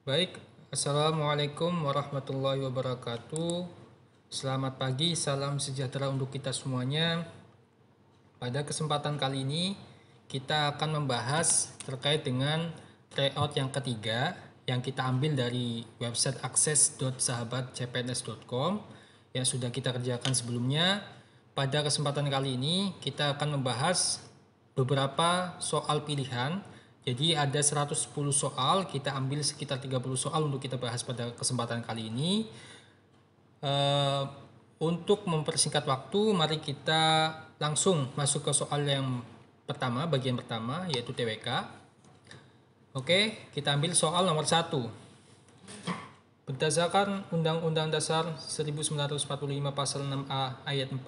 Baik, Assalamualaikum warahmatullahi wabarakatuh. Selamat pagi, salam sejahtera untuk kita semuanya. Pada kesempatan kali ini, kita akan membahas terkait dengan tryout yang ketiga yang kita ambil dari website akses.sahabatcpns.com yang sudah kita kerjakan sebelumnya. Pada kesempatan kali ini, kita akan membahas beberapa soal pilihan. Jadi ada 110 soal, kita ambil sekitar 30 soal untuk kita bahas pada kesempatan kali ini. Untuk mempersingkat waktu, mari kita langsung masuk ke soal yang pertama, bagian pertama, yaitu TWK. Oke, kita ambil soal nomor 1. Berdasarkan Undang-Undang Dasar 1945 Pasal 6A Ayat 4,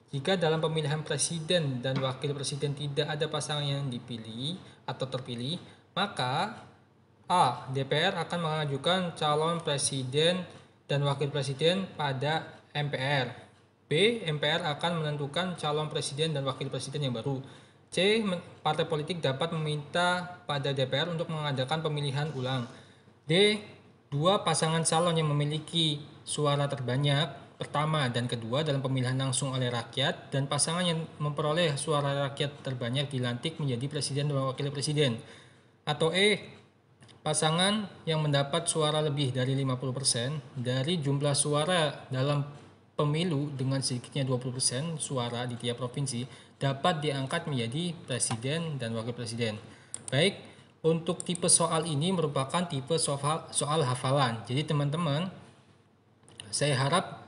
jika dalam pemilihan presiden dan wakil presiden tidak ada pasangan yang dipilih atau terpilih, maka A. DPR akan mengajukan calon presiden dan wakil presiden pada MPR. B. MPR akan menentukan calon presiden dan wakil presiden yang baru. C. Partai politik dapat meminta pada DPR untuk mengadakan pemilihan ulang. D. Dua pasangan calon yang memiliki suara terbanyak pertama dan kedua dalam pemilihan langsung oleh rakyat dan pasangan yang memperoleh suara rakyat terbanyak dilantik menjadi presiden dan wakil presiden. Atau E. Pasangan yang mendapat suara lebih dari 50% dari jumlah suara dalam pemilu dengan sedikitnya 20% suara di tiap provinsi dapat diangkat menjadi presiden dan wakil presiden. Baik, untuk tipe soal ini merupakan tipe soal hafalan. Jadi teman-teman, saya harap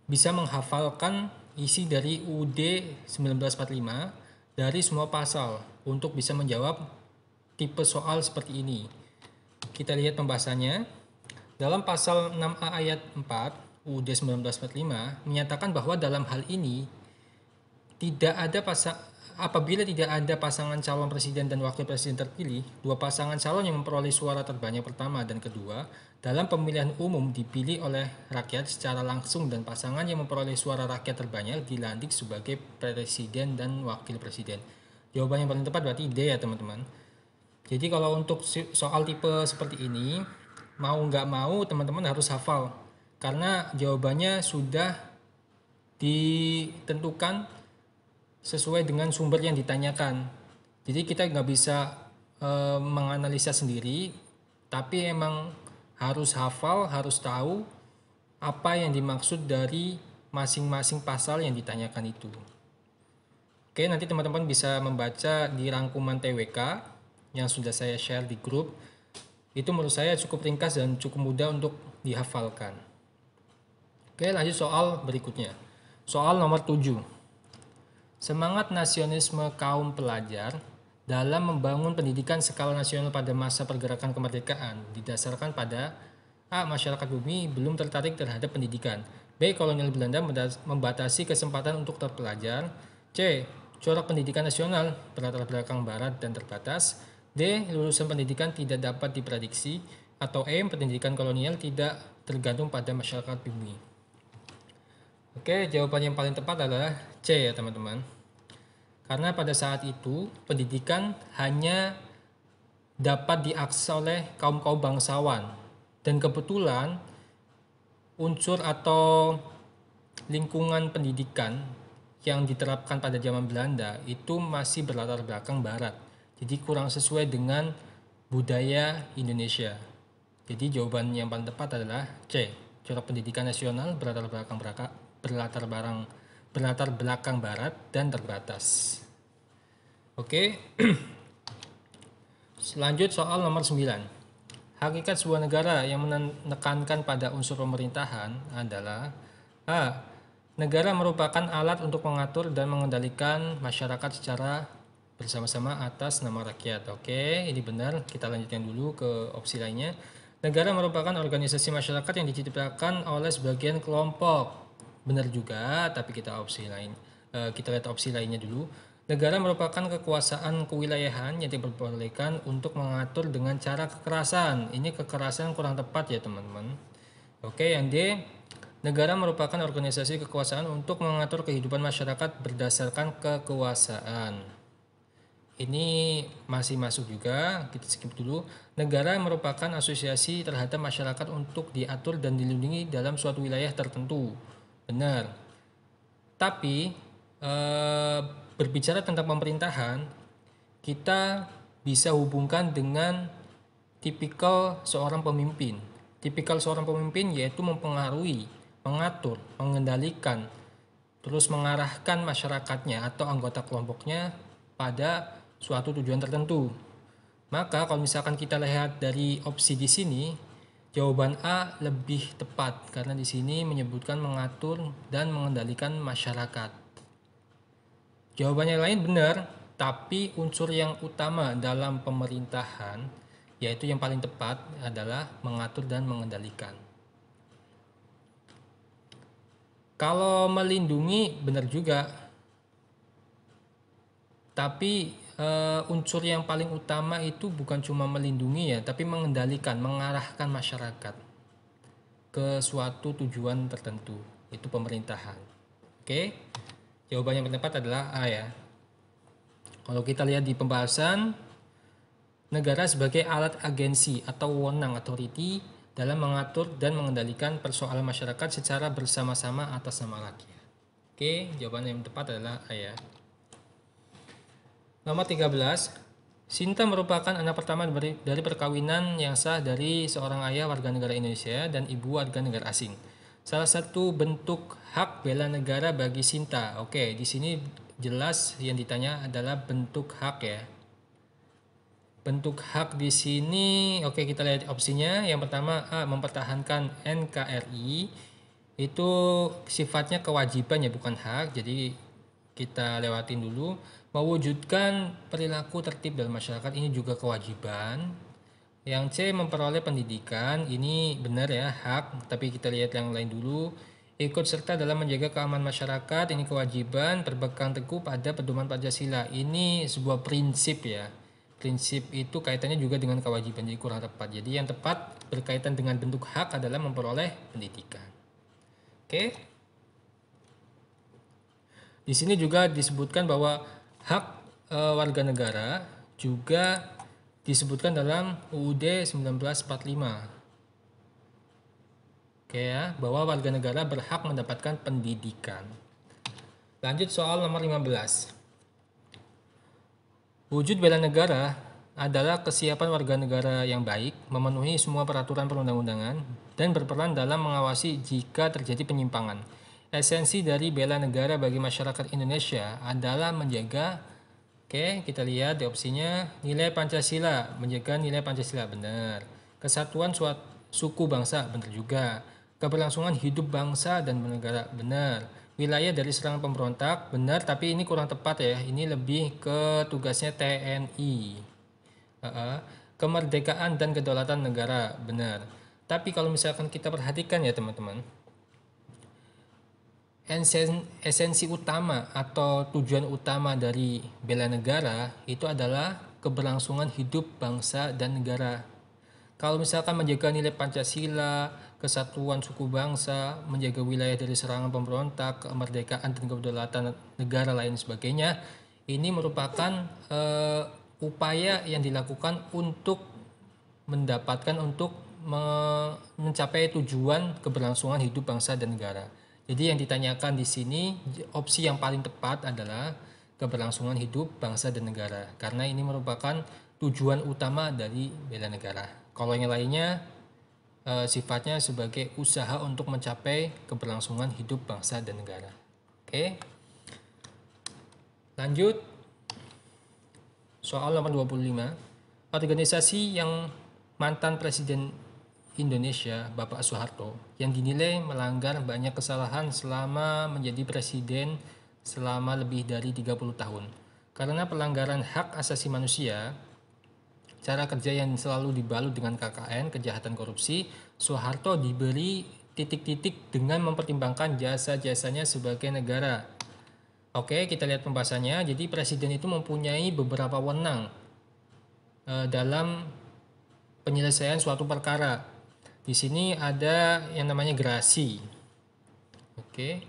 bisa menghafalkan isi dari UUD 1945 dari semua pasal untuk bisa menjawab tipe soal seperti ini. Kita lihat pembahasannya. Dalam pasal 6A ayat 4 UUD 1945 menyatakan bahwa dalam hal ini apabila tidak ada pasangan calon presiden dan wakil presiden terpilih, dua pasangan calon yang memperoleh suara terbanyak pertama dan kedua dalam pemilihan umum dipilih oleh rakyat secara langsung dan pasangan yang memperoleh suara rakyat terbanyak dilantik sebagai presiden dan wakil presiden. Jawaban yang paling tepat berarti D ya teman-teman. Jadi kalau untuk soal tipe seperti ini, mau nggak mau teman-teman harus hafal. Karena jawabannya sudah ditentukan sesuai dengan sumber yang ditanyakan. Jadi kita nggak bisa menganalisa sendiri, tapi emang harus hafal, harus tahu apa yang dimaksud dari masing-masing pasal yang ditanyakan itu. Oke, nanti teman-teman bisa membaca di rangkuman TWK yang sudah saya share di grup. Itu menurut saya cukup ringkas dan cukup mudah untuk dihafalkan. Oke, lanjut soal berikutnya. Soal nomor 7. Semangat nasionalisme kaum pelajar dalam membangun pendidikan skala nasional pada masa pergerakan kemerdekaan didasarkan pada A. Masyarakat bumi belum tertarik terhadap pendidikan. B. Kolonial Belanda membatasi kesempatan untuk terpelajar. C. Corak pendidikan nasional berlatar belakang barat dan terbatas. D. Lulusan pendidikan tidak dapat diprediksi. Atau E. Pendidikan kolonial tidak tergantung pada masyarakat bumi. Oke, jawaban yang paling tepat adalah C ya teman-teman. Karena pada saat itu pendidikan hanya dapat diakses oleh kaum-kaum bangsawan. Dan kebetulan unsur atau lingkungan pendidikan yang diterapkan pada zaman Belanda itu masih berlatar belakang barat. Jadi kurang sesuai dengan budaya Indonesia. Jadi jawaban yang paling tepat adalah C. Corak pendidikan nasional berlatar belakang barat dan terbatas. Oke. Selanjut soal nomor 9. Hakikat sebuah negara yang menekankan pada unsur pemerintahan adalah A. Negara merupakan alat untuk mengatur dan mengendalikan masyarakat secara bersama-sama atas nama rakyat. Oke, ini benar. Kita lanjutkan dulu ke opsi lainnya. Negara merupakan organisasi masyarakat yang diciptakan oleh sebagian kelompok. Benar juga, tapi kita lihat opsi lainnya dulu. Negara merupakan kekuasaan kewilayahan yang diperbolehkan untuk mengatur dengan cara kekerasan. Ini kekerasan kurang tepat ya teman-teman. Oke, yang D. Negara merupakan organisasi kekuasaan untuk mengatur kehidupan masyarakat berdasarkan kekuasaan. ini masih masuk juga, kita skip dulu. Negara merupakan asosiasi terhadap masyarakat untuk diatur dan dilindungi dalam suatu wilayah tertentu. Benar. Tapi berbicara tentang pemerintahan, kita bisa hubungkan dengan tipikal seorang pemimpin. Tipikal seorang pemimpin yaitu mempengaruhi, mengatur, mengendalikan, terus mengarahkan masyarakatnya atau anggota kelompoknya pada suatu tujuan tertentu. Maka kalau misalkan kita lihat dari opsi di sini, jawaban A lebih tepat karena di sini menyebutkan mengatur dan mengendalikan masyarakat. Jawabannya lain benar, tapi unsur yang utama dalam pemerintahan, yaitu yang paling tepat adalah mengatur dan mengendalikan. Kalau melindungi benar juga, tapi unsur yang paling utama itu bukan cuma melindungi ya, tapi mengendalikan, mengarahkan masyarakat ke suatu tujuan tertentu, itu pemerintahan. Oke, jawaban yang tepat adalah A ya. Kalau kita lihat di pembahasan, negara sebagai alat agensi atau wewenang authority dalam mengatur dan mengendalikan persoalan masyarakat secara bersama-sama atas nama rakyat. Oke, jawaban yang tepat adalah A ya. Nomor 13, Sinta merupakan anak pertama dari perkawinan yang sah dari seorang ayah warga negara Indonesia dan ibu warga negara asing. Salah satu bentuk hak bela negara bagi Sinta. Oke, di sini jelas yang ditanya adalah bentuk hak ya. Bentuk hak di sini, oke kita lihat opsinya. Yang pertama A, mempertahankan NKRI. Itu sifatnya kewajiban ya, bukan hak. Jadi kita lewatin dulu. Mewujudkan perilaku tertib dalam masyarakat, ini juga kewajiban. Yang C, memperoleh pendidikan, ini benar ya, hak. Tapi kita lihat yang lain dulu. Ikut serta dalam menjaga keamanan masyarakat, ini kewajiban. Berpegang teguh pada pedoman Pancasila, ini sebuah prinsip ya. Prinsip itu kaitannya juga dengan kewajiban, jadi kurang tepat. Jadi yang tepat berkaitan dengan bentuk hak adalah memperoleh pendidikan. Oke. Di sini juga disebutkan bahwa hak warga negara juga disebutkan dalam UUD 1945. Oke ya, bahwa warga negara berhak mendapatkan pendidikan. Lanjut soal nomor 15. Wujud bela negara adalah kesiapan warga negara yang baik, memenuhi semua peraturan perundang-undangan, dan berperan dalam mengawasi jika terjadi penyimpangan. Esensi dari bela negara bagi masyarakat Indonesia adalah menjaga, oke kita lihat di opsinya, nilai Pancasila, menjaga nilai Pancasila, benar. Kesatuan suku bangsa, benar juga. Keberlangsungan hidup bangsa dan bernegara, benar. Wilayah dari serangan pemberontak, benar, tapi ini kurang tepat ya. Ini lebih ke tugasnya TNI. Kemerdekaan dan kedaulatan negara, benar. Tapi kalau misalkan kita perhatikan ya teman-teman, esensi utama atau tujuan utama dari bela negara itu adalah keberlangsungan hidup bangsa dan negara. Kalau misalkan menjaga nilai Pancasila, kesatuan suku bangsa, menjaga wilayah dari serangan pemberontak, kemerdekaan dan kedaulatan negara lain sebagainya, ini merupakan upaya yang dilakukan untuk mendapatkan mencapai tujuan keberlangsungan hidup bangsa dan negara. Jadi yang ditanyakan di sini opsi yang paling tepat adalah keberlangsungan hidup bangsa dan negara, karena ini merupakan tujuan utama dari bela negara. Kalau yang lainnya sifatnya sebagai usaha untuk mencapai keberlangsungan hidup bangsa dan negara. Oke. Lanjut. Soal nomor 25. Organisasi yang mantan Presiden Indonesia, Bapak Soeharto, yang dinilai melanggar banyak kesalahan selama menjadi presiden selama lebih dari 30 tahun. Karena pelanggaran hak asasi manusia, cara kerja yang selalu dibalut dengan KKN, kejahatan korupsi, Soeharto diberi titik-titik dengan mempertimbangkan jasa-jasanya sebagai negara. Oke, kita lihat pembahasannya. Jadi presiden itu mempunyai beberapa wewenang dalam penyelesaian suatu perkara. Di sini ada yang namanya gerasi. Oke.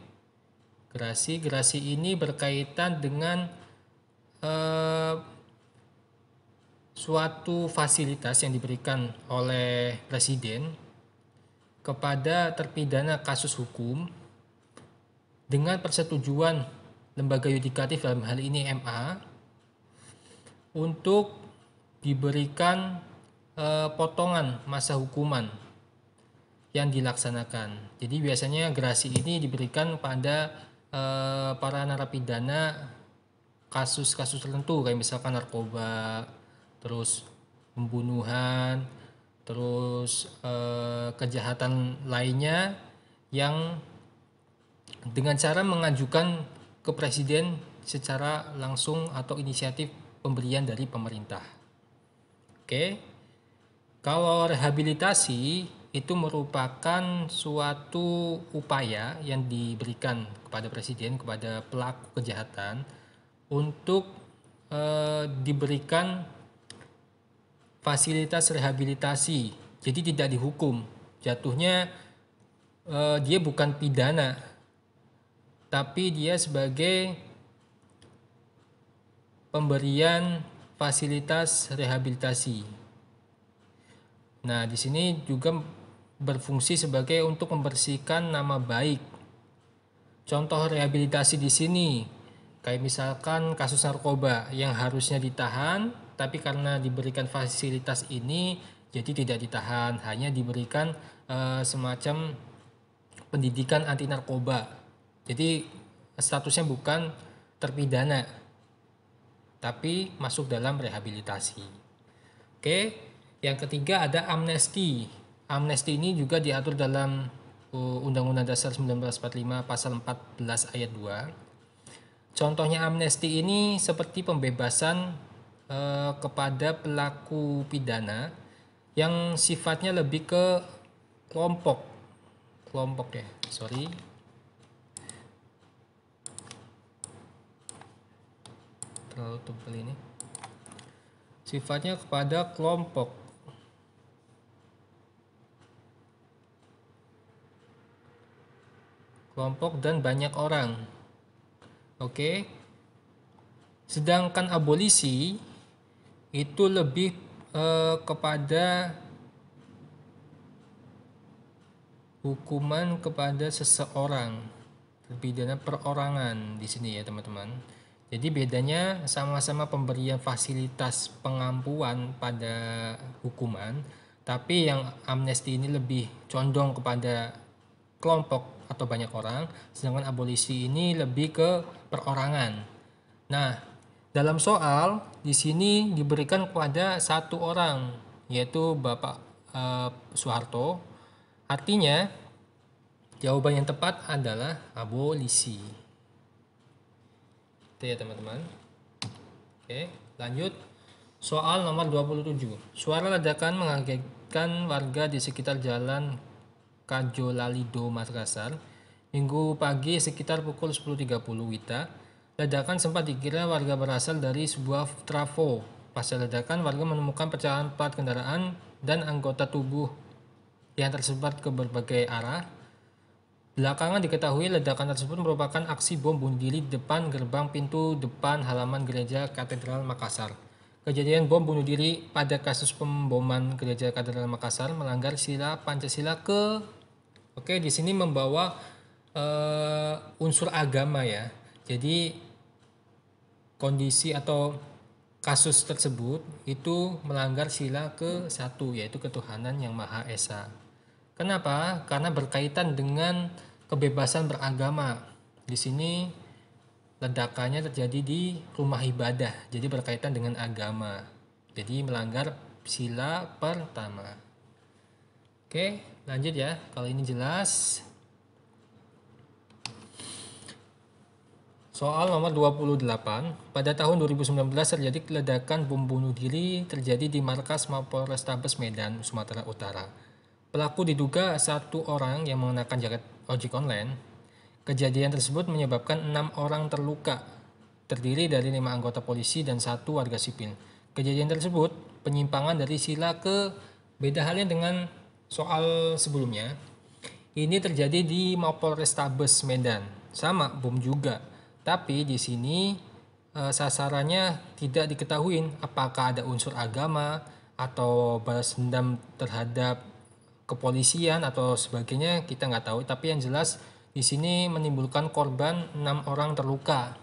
Gerasi ini berkaitan dengan suatu fasilitas yang diberikan oleh presiden kepada terpidana kasus hukum dengan persetujuan lembaga yudikatif, dalam hal ini MA, untuk diberikan potongan masa hukuman yang dilaksanakan. Jadi biasanya gerasi ini diberikan pada para narapidana kasus-kasus tertentu, kayak misalkan narkoba, terus pembunuhan, terus kejahatan lainnya yang dengan cara mengajukan ke presiden secara langsung atau inisiatif pemberian dari pemerintah. Oke. Kalau rehabilitasi itu merupakan suatu upaya yang diberikan kepada presiden, kepada pelaku kejahatan untuk diberikan fasilitas rehabilitasi. Jadi tidak dihukum. Jatuhnya dia bukan pidana, tapi dia sebagai pemberian fasilitas rehabilitasi. Nah, di sini juga berfungsi sebagai untuk membersihkan nama baik. Contoh rehabilitasi di sini, kayak misalkan kasus narkoba yang harusnya ditahan, tapi karena diberikan fasilitas ini, jadi tidak ditahan, hanya diberikan semacam pendidikan anti narkoba. Jadi statusnya bukan terpidana, tapi masuk dalam rehabilitasi. Oke, yang ketiga ada amnesti. Amnesti ini juga diatur dalam Undang-Undang Dasar 1945 pasal 14 ayat 2. Contohnya amnesti ini seperti pembebasan kepada pelaku pidana yang sifatnya lebih ke kelompok ya, terlalu tebal ini, sifatnya kepada kelompok dan banyak orang. Oke. Sedangkan abolisi itu lebih kepada hukuman kepada seseorang, terpidana perorangan di sini ya teman-teman. Jadi bedanya sama-sama pemberian fasilitas pengampuan pada hukuman, tapi yang amnesti ini lebih condong kepada kelompok atau banyak orang, sedangkan abolisi ini lebih ke perorangan. Nah, dalam soal di sini diberikan kepada satu orang, yaitu Bapak Soeharto. Artinya jawaban yang tepat adalah abolisi. Itu ya teman-teman. Oke, lanjut. Soal nomor 27. Suara ledakan mengagetkan warga di sekitar jalan Kajolalido, Makassar, Minggu pagi sekitar pukul 10.30 WITA. Ledakan sempat dikira warga berasal dari sebuah trafo. Pasca ledakan, warga menemukan pecahan plat kendaraan dan anggota tubuh yang tersebar ke berbagai arah. Belakangan diketahui ledakan tersebut merupakan aksi bom bunuh diri di depan gerbang pintu depan halaman gereja Katedral Makassar. Kejadian bom bunuh diri pada kasus pemboman gereja Katedral Makassar melanggar sila Pancasila ke Oke, di sini membawa unsur agama ya. Jadi kondisi atau kasus tersebut itu melanggar sila ke-1, yaitu ketuhanan yang Maha Esa. Kenapa? Karena berkaitan dengan kebebasan beragama. Di sini ledakannya terjadi di rumah ibadah, jadi berkaitan dengan agama. Jadi melanggar sila pertama. Oke, lanjut ya. Kalau ini jelas. Soal nomor 28. Pada tahun 2019 terjadi ledakan bom bunuh diri terjadi di markas Mapolrestabes Medan, Sumatera Utara. Pelaku diduga satu orang yang mengenakan jaket ojek online. Kejadian tersebut menyebabkan 6 orang terluka, terdiri dari 5 anggota polisi dan 1 warga sipil. Kejadian tersebut penyimpangan dari sila ke, beda halnya dengan soal sebelumnya. Ini terjadi di Mapolrestabes Medan, sama bom juga. Tapi di sini sasarannya tidak diketahui apakah ada unsur agama atau balas dendam terhadap kepolisian atau sebagainya, kita nggak tahu. Tapi yang jelas di sini menimbulkan korban 6 orang terluka.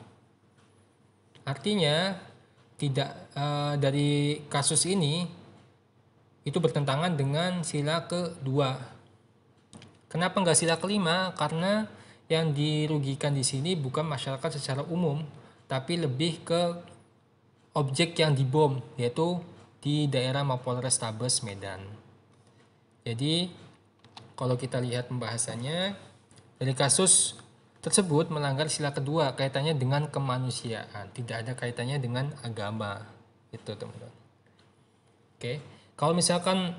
Artinya tidak dari kasus ini itu bertentangan dengan sila kedua. Kenapa nggak sila kelima? Karena yang dirugikan di sini bukan masyarakat secara umum, tapi lebih ke objek yang dibom, yaitu di daerah Mapolrestabes Medan. Jadi kalau kita lihat pembahasannya, dari kasus tersebut melanggar sila kedua, kaitannya dengan kemanusiaan, tidak ada kaitannya dengan agama. Itu teman-teman. Oke, kalau misalkan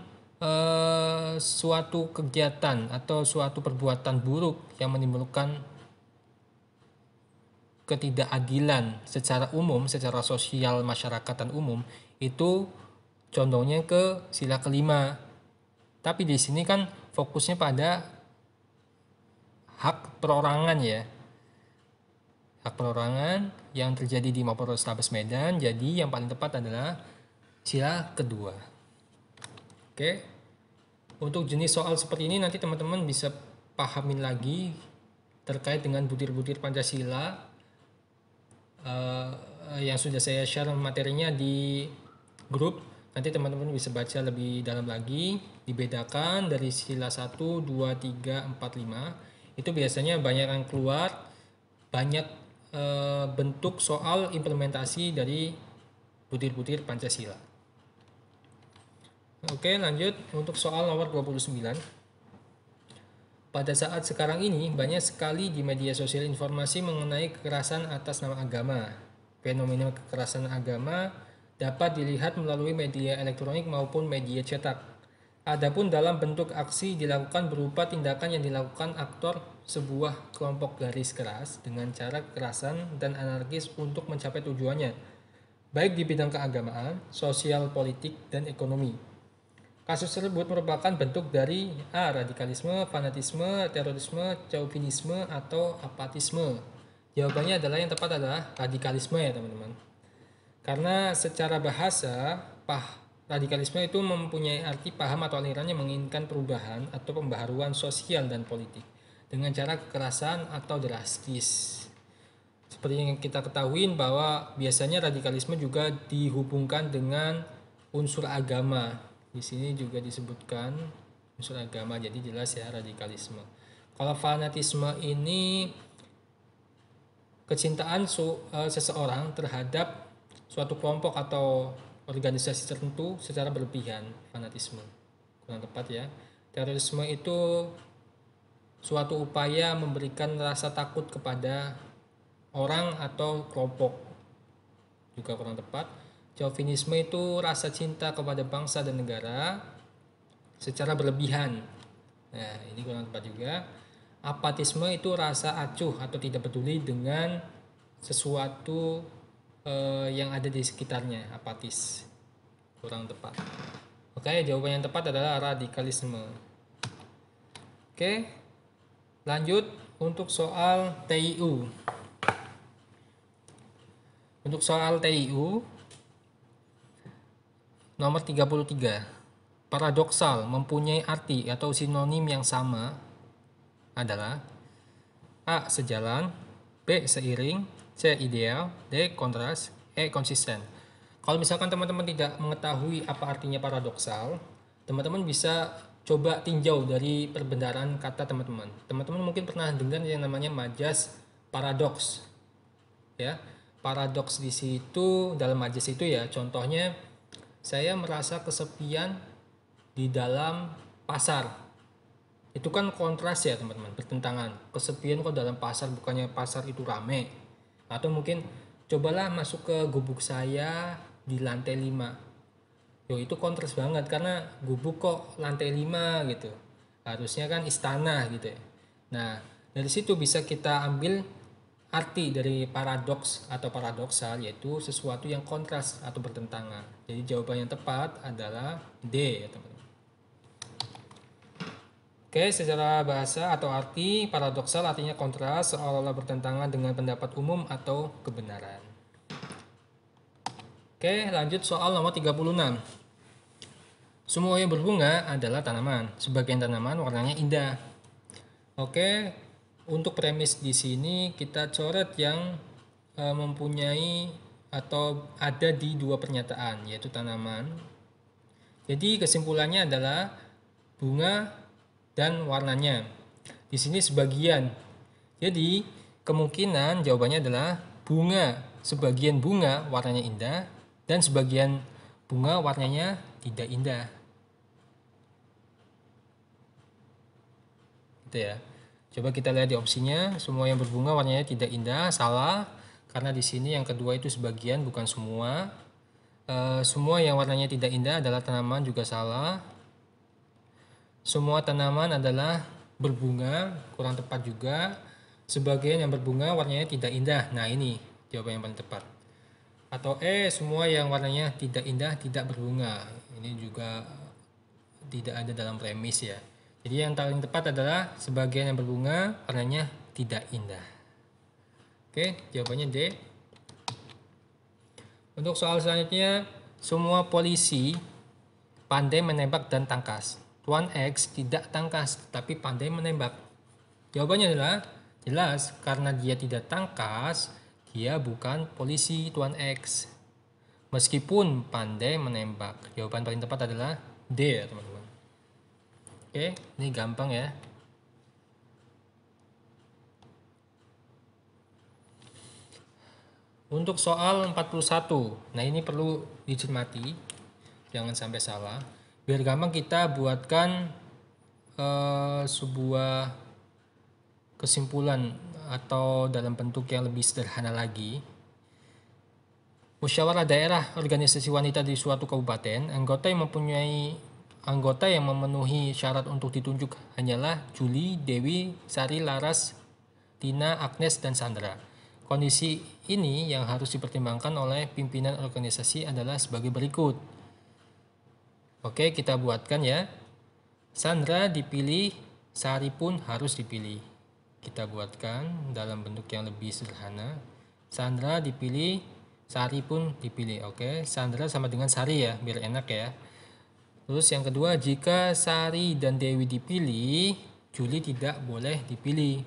suatu kegiatan atau suatu perbuatan buruk yang menimbulkan ketidakadilan secara umum, secara sosial masyarakatan umum, itu condongnya ke sila kelima. Tapi di sini kan fokusnya pada hak perorangan ya. Hak perorangan yang terjadi di Mapolrestabes Medan, jadi yang paling tepat adalah sila kedua. Oke. Untuk jenis soal seperti ini nanti teman-teman bisa pahamin lagi terkait dengan butir-butir Pancasila yang sudah saya share materinya di grup. Nanti teman-teman bisa baca lebih dalam lagi, dibedakan dari sila 1, 2, 3, 4, 5. Itu biasanya banyak yang keluar, banyak bentuk soal implementasi dari butir-butir Pancasila. Oke, lanjut untuk soal nomor 29. Pada saat sekarang ini banyak sekali di media sosial informasi mengenai kekerasan atas nama agama. Fenomena kekerasan agama dapat dilihat melalui media elektronik maupun media cetak. Adapun dalam bentuk aksi dilakukan berupa tindakan yang dilakukan aktor sebuah kelompok garis keras dengan cara kekerasan dan anarkis untuk mencapai tujuannya, baik di bidang keagamaan, sosial, politik, dan ekonomi. Kasus tersebut merupakan bentuk dari A. Radikalisme, fanatisme, terorisme, chauvinisme, atau apatisme. Jawabannya adalah yang tepat adalah radikalisme ya teman-teman. Karena secara bahasa, radikalisme itu mempunyai arti paham atau aliran yang menginginkan perubahan atau pembaharuan sosial dan politik dengan cara kekerasan atau drastis. Seperti yang kita ketahui bahwa biasanya radikalisme juga dihubungkan dengan unsur agama. Di sini juga disebutkan unsur agama, jadi jelas ya radikalisme. Kalau fanatisme ini kecintaan seseorang terhadap suatu kelompok atau organisasi tertentu secara berlebihan, fanatisme. Kurang tepat ya. Terorisme itu suatu upaya memberikan rasa takut kepada orang atau kelompok, juga kurang tepat. Chauvinisme itu rasa cinta kepada bangsa dan negara secara berlebihan. Nah, ini kurang tepat juga. Apatisme itu rasa acuh atau tidak peduli dengan sesuatu yang ada di sekitarnya, apatis. Kurang tepat. Oke, jawaban yang tepat adalah radikalisme. Oke, lanjut untuk soal TIU. Untuk soal TIU nomor 33. Paradoksal mempunyai arti atau sinonim yang sama adalah A. Sejalan, B. Seiring, C. Ideal, D. Kontras, E. Konsisten. Kalau misalkan teman-teman tidak mengetahui apa artinya paradoksal, teman-teman bisa coba tinjau dari perbendaharaan kata teman-teman. Teman-teman mungkin pernah dengar yang namanya majas paradoks. Ya, paradoks di situ, dalam majas itu ya, contohnya saya merasa kesepian di dalam pasar. Itu kan kontras ya teman-teman, bertentangan. Kesepian kok dalam pasar, bukannya pasar itu rame. Atau mungkin cobalah masuk ke gubuk saya di lantai 5. Yo, itu kontras banget karena gubuk kok lantai 5 gitu. Harusnya kan istana gitu ya. Nah, dari situ bisa kita ambil arti dari paradoks atau paradoksal, yaitu sesuatu yang kontras atau bertentangan. Jadi jawaban yang tepat adalah D ya teman-teman. Oke, secara bahasa atau arti paradoksal artinya kontras, seolah-olah bertentangan dengan pendapat umum atau kebenaran. Oke, lanjut soal nomor 36. Semua yang berbunga adalah tanaman. Sebagian tanaman warnanya indah. Oke, untuk premis di sini kita coret yang mempunyai atau ada di dua pernyataan, yaitu tanaman. Jadi kesimpulannya adalah bunga dan warnanya. Di sini sebagian. Jadi kemungkinan jawabannya adalah bunga. Sebagian bunga warnanya indah dan sebagian bunga warnanya tidak indah. Gitu ya. Coba kita lihat di opsinya, semua yang berbunga warnanya tidak indah, salah. Karena di sini yang kedua itu sebagian bukan semua. Semua yang warnanya tidak indah adalah tanaman, juga salah. Semua tanaman adalah berbunga, kurang tepat juga. Sebagian yang berbunga warnanya tidak indah. Nah, ini jawaban yang paling tepat. Atau semua yang warnanya tidak indah tidak berbunga. Ini juga tidak ada dalam premis ya. Jadi yang paling tepat adalah sebagian yang berbunga warnanya tidak indah. Oke, jawabannya D. Untuk soal selanjutnya, semua polisi pandai menembak dan tangkas. Tuan X tidak tangkas tetapi pandai menembak. Jawabannya adalah jelas, karena dia tidak tangkas, dia bukan polisi Tuan X. Meskipun pandai menembak. Jawaban paling tepat adalah D ya teman-teman. Oke, ini gampang ya. Untuk soal 41, nah ini perlu dicermati, jangan sampai salah. Biar gampang kita buatkan sebuah kesimpulan atau dalam bentuk yang lebih sederhana lagi. Musyawarah daerah organisasi wanita di suatu kabupaten, anggota yang memenuhi syarat untuk ditunjuk hanyalah Juli, Dewi, Sari, Laras, Tina, Agnes, dan Sandra. Kondisi ini yang harus dipertimbangkan oleh pimpinan organisasi adalah sebagai berikut. Oke, kita buatkan ya. Sandra dipilih, Sari pun harus dipilih. Kita buatkan dalam bentuk yang lebih sederhana. Sandra dipilih, Sari pun dipilih. Oke, Sandra sama dengan Sari ya, biar enak ya. Terus yang kedua, jika Sari dan Dewi dipilih, Juli tidak boleh dipilih.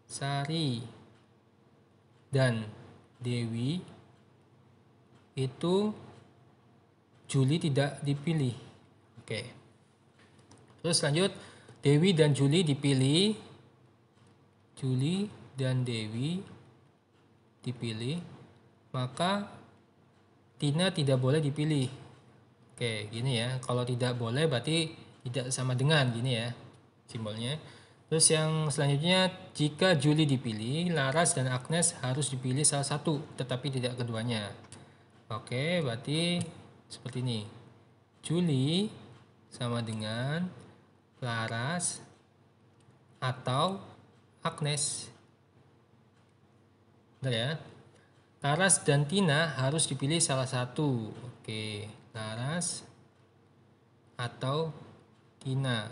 Sari dan Dewi itu Juli tidak dipilih. Oke. Terus lanjut, Dewi dan Juli dipilih. Juli dan Dewi dipilih, maka Tina tidak boleh dipilih. Oke, gini ya. Kalau tidak boleh berarti tidak sama dengan, gini ya simbolnya. Terus yang selanjutnya, jika Juli dipilih, Laras dan Agnes harus dipilih salah satu, tetapi tidak keduanya. Oke, berarti seperti ini. Juli sama dengan Laras atau Agnes. Bentar ya. Laras dan Tina harus dipilih salah satu. Oke, Laras atau Tina.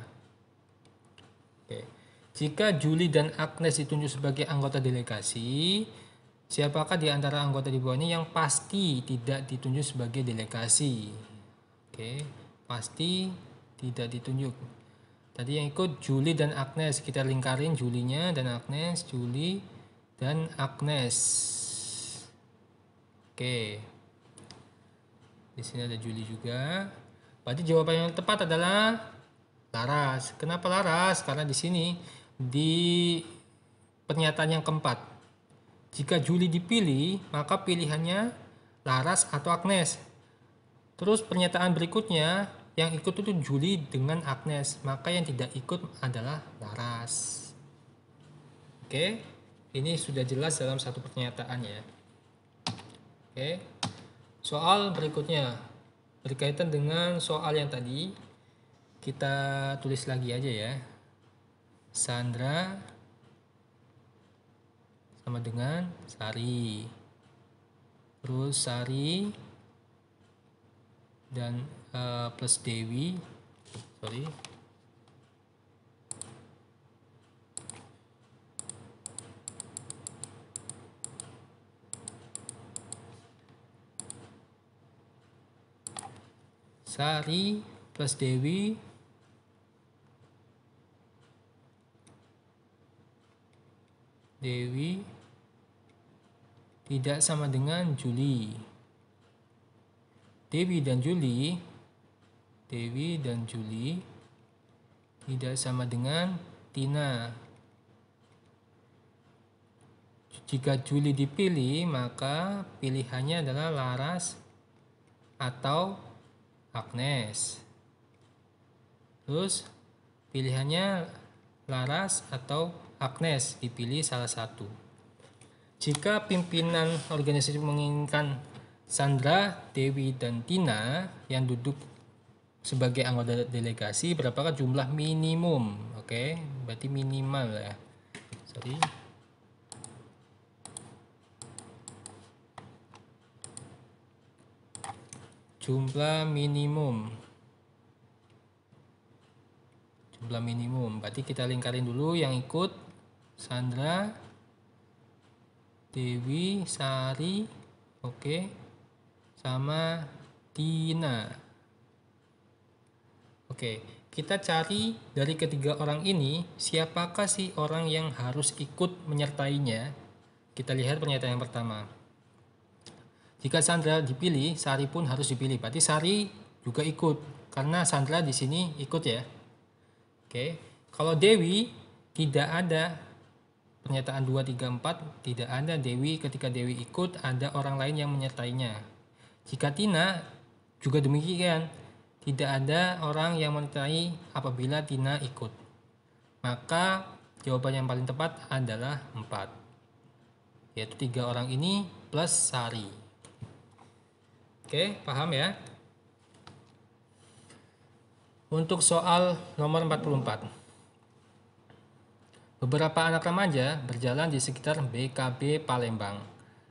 Oke. Jika Juli dan Agnes ditunjuk sebagai anggota delegasi, siapakah di antara anggota di bawah ini yang pasti tidak ditunjuk sebagai delegasi? Oke, pasti tidak ditunjuk. Tadi yang ikut Juli dan Agnes, kita lingkarin Julinya dan Agnes, Juli dan Agnes. Oke. Di sini ada Juli juga. Berarti jawaban yang tepat adalah Laras. Kenapa Laras? Karena di sini di pernyataan yang keempat, jika Juli dipilih, maka pilihannya Laras atau Agnes. Terus pernyataan berikutnya, yang ikut itu Juli dengan Agnes, maka yang tidak ikut adalah Laras. Oke, ini sudah jelas dalam satu pernyataan ya. Oke, soal berikutnya berkaitan dengan soal yang tadi, kita tulis lagi aja ya. Sandra sama dengan Sari. Terus Sari dan plus Dewi. Sorry. Sari plus Dewi tidak sama dengan Juli. Dewi dan Juli tidak sama dengan Tina. Jika Juli dipilih, maka pilihannya adalah Laras atau Agnes. Terus pilihannya Laras atau Agnes, dipilih salah satu. Jika pimpinan organisasi menginginkan Sandra, Dewi, dan Tina yang duduk sebagai anggota delegasi, berapakah jumlah minimum? Oke, berarti minimal ya. Sorry. Jumlah minimum. Berarti kita lingkarin dulu yang ikut Sandra, Dewi, Sari, oke, sama Tina. Oke, kita cari dari ketiga orang ini siapakah sih orang yang harus ikut menyertainya. Kita lihat pernyataan yang pertama. Jika Sandra dipilih, Sari pun harus dipilih. Berarti Sari juga ikut karena Sandra di sini ikut ya. Oke, kalau Dewi tidak ada pernyataan 2, 3, 4, tidak ada Dewi. Ketika Dewi ikut, ada orang lain yang menyertainya. Jika Tina juga demikian, tidak ada orang yang menyertai apabila Tina ikut. Maka jawaban yang paling tepat adalah 4, yaitu 3 orang ini plus Sari. Oke, paham ya? Untuk soal nomor 44. Beberapa anak remaja berjalan di sekitar BKB Palembang.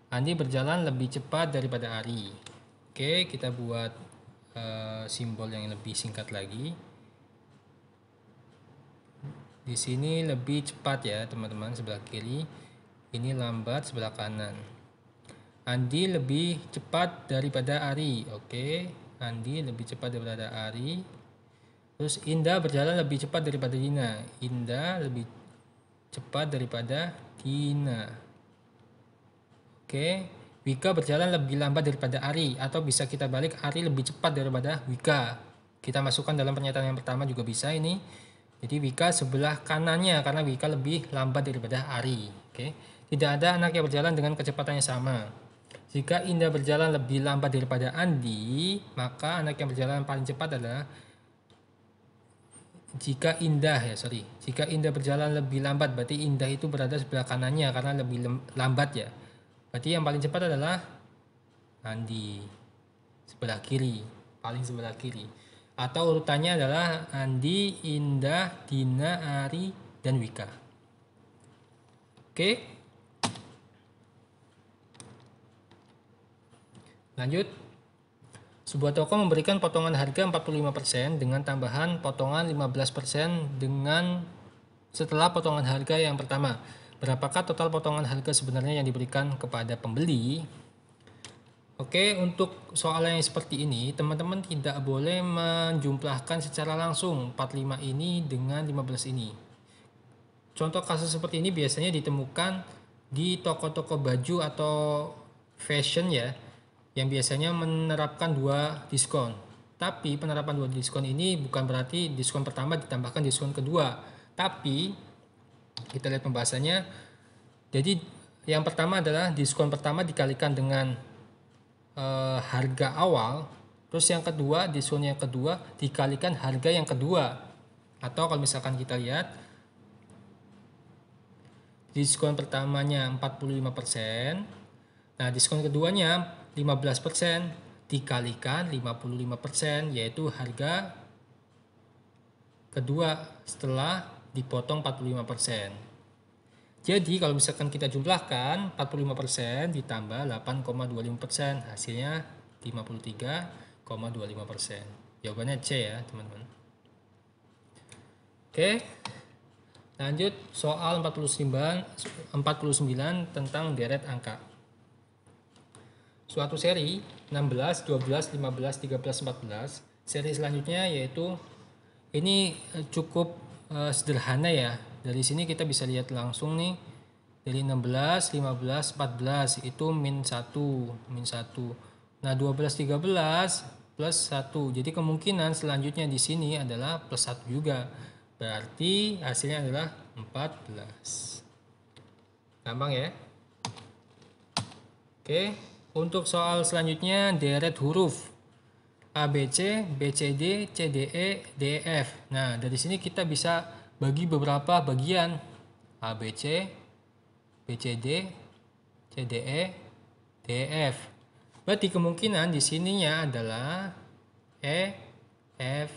Andi berjalan lebih cepat daripada Ari. Oke, kita buat simbol yang lebih singkat lagi. Di sini lebih cepat ya teman-teman, sebelah kiri. Ini lambat sebelah kanan. Andi lebih cepat daripada Ari. Oke, Andi lebih cepat daripada Ari. Terus Indah berjalan lebih cepat daripada Dina. Indah lebih cepat daripada Dina. Oke, Wika berjalan lebih lambat daripada Ari, atau bisa kita balik, Ari lebih cepat daripada Wika. Kita masukkan dalam pernyataan yang pertama juga bisa ini. Jadi Wika sebelah kanannya karena Wika lebih lambat daripada Ari. Oke, tidak ada anak yang berjalan dengan kecepatan yang sama. Jika Indah berjalan lebih lambat daripada Andi, maka anak yang berjalan paling cepat adalah jika Indah berjalan lebih lambat, berarti Indah itu berada sebelah kanannya karena lebih lambat ya. Berarti yang paling cepat adalah Andi, sebelah kiri, paling sebelah kiri. Atau urutannya adalah Andi, Indah, Dina, Ari, dan Wika. Oke. Lanjut. Sebuah toko memberikan potongan harga 45% dengan tambahan potongan 15% setelah potongan harga yang pertama. Berapakah total potongan harga sebenarnya yang diberikan kepada pembeli? Oke, untuk soal yang seperti ini, teman-teman tidak boleh menjumlahkan secara langsung 45 ini dengan 15 ini. Contoh kasus seperti ini biasanya ditemukan di toko-toko baju atau fashion ya, yang biasanya menerapkan 2 diskon. Tapi penerapan 2 diskon ini bukan berarti diskon pertama ditambahkan diskon kedua. Tapi kita lihat pembahasannya. Jadi yang pertama adalah diskon pertama dikalikan dengan harga awal. Terus yang kedua, diskon yang kedua dikalikan harga yang kedua. Atau kalau misalkan kita lihat diskon pertamanya 45%. Nah, diskon keduanya 15% dikalikan 55%, yaitu harga kedua setelah dipotong 45%. Jadi kalau misalkan kita jumlahkan 45% ditambah 8,25%, hasilnya 53,25%. Jawabannya C ya teman-teman. Oke, lanjut soal 49 tentang deret angka. Suatu seri 16, 12, 15, 13, 14 Seri selanjutnya yaitu ini cukup sederhana ya. Dari sini kita bisa lihat langsung nih, dari 16, 15, 14 itu min 1, min 1. Nah, 12, 13 plus 1. Jadi kemungkinan selanjutnya di sini adalah plus 1 juga. Berarti hasilnya adalah 14. Gampang ya. Oke, untuk soal selanjutnya deret huruf ABC, BCD, CDE, DEF. Nah, dari sini kita bisa bagi beberapa bagian. ABC, BCD, CDE, DEF. Berarti kemungkinan di sininya adalah E, F,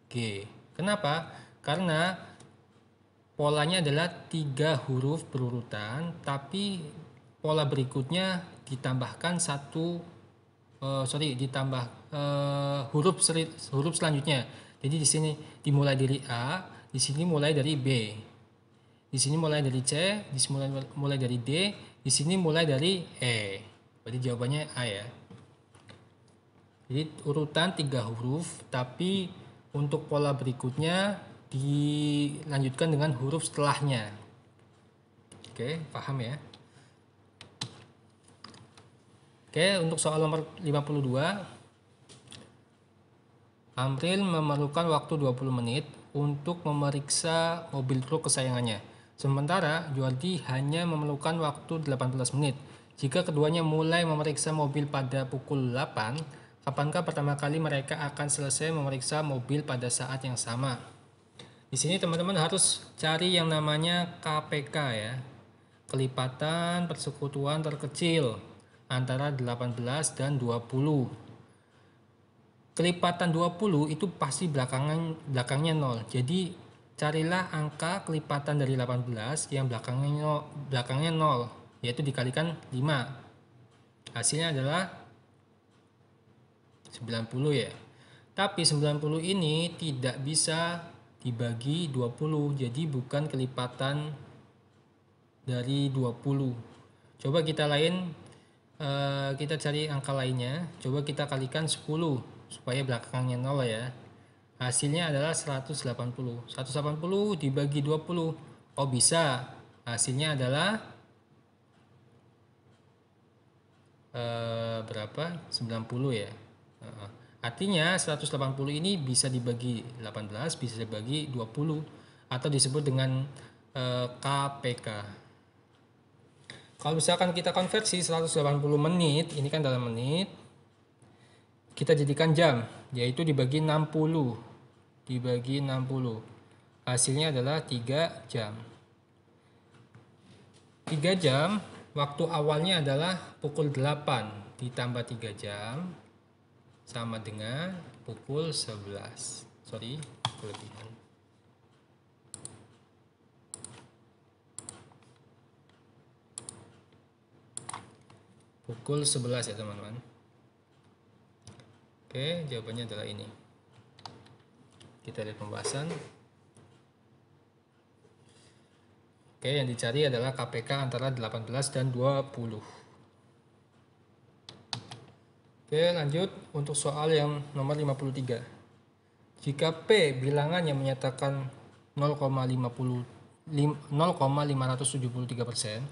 G. Kenapa? Karena polanya adalah 3 huruf berurutan, tapi pola berikutnya ditambahkan ditambah huruf selanjutnya. Jadi di sini dimulai dari A, di sini mulai dari B, di sini mulai dari C, di sini mulai dari D, di sini mulai dari E. Berarti jawabannya A ya. Jadi urutan 3 huruf, tapi untuk pola berikutnya dilanjutkan dengan huruf setelahnya. Oke, paham ya? Oke, untuk soal nomor 52. Amril memerlukan waktu 20 menit untuk memeriksa mobil truk kesayangannya. Sementara Juardi hanya memerlukan waktu 18 menit. Jika keduanya mulai memeriksa mobil pada pukul 8, kapankah pertama kali mereka akan selesai memeriksa mobil pada saat yang sama? Di sini teman-teman harus cari yang namanya KPK ya. Kelipatan persekutuan terkecil antara 18 dan 20. Kelipatan 20 itu pasti belakangnya 0. Jadi carilah angka kelipatan dari 18 yang belakangnya 0, yaitu dikalikan 5. Hasilnya adalah 90 ya. Tapi 90 ini tidak bisa dibagi 20. Jadi bukan kelipatan dari 20. Coba kita cari angka lainnya. Coba kita kalikan 10 supaya belakangnya 0 ya. Hasilnya adalah 180. 180 dibagi 20. Oh bisa. Hasilnya adalah berapa? 90 ya. Artinya 180 ini bisa dibagi 18, bisa dibagi 20 atau disebut dengan KPK. Kalau misalkan kita konversi 180 menit, ini kan dalam menit, kita jadikan jam, yaitu dibagi 60. Dibagi 60. Hasilnya adalah 3 jam. 3 jam, waktu awalnya adalah pukul 8 ditambah 3 jam sama dengan pukul 11. Kelebihan. Pukul 11 ya teman-teman. Oke, jawabannya adalah ini. Kita lihat pembahasan. Oke, yang dicari adalah KPK antara 18 dan 20. Oke, lanjut untuk soal yang nomor 53. Jika P bilangan yang menyatakan 0,573%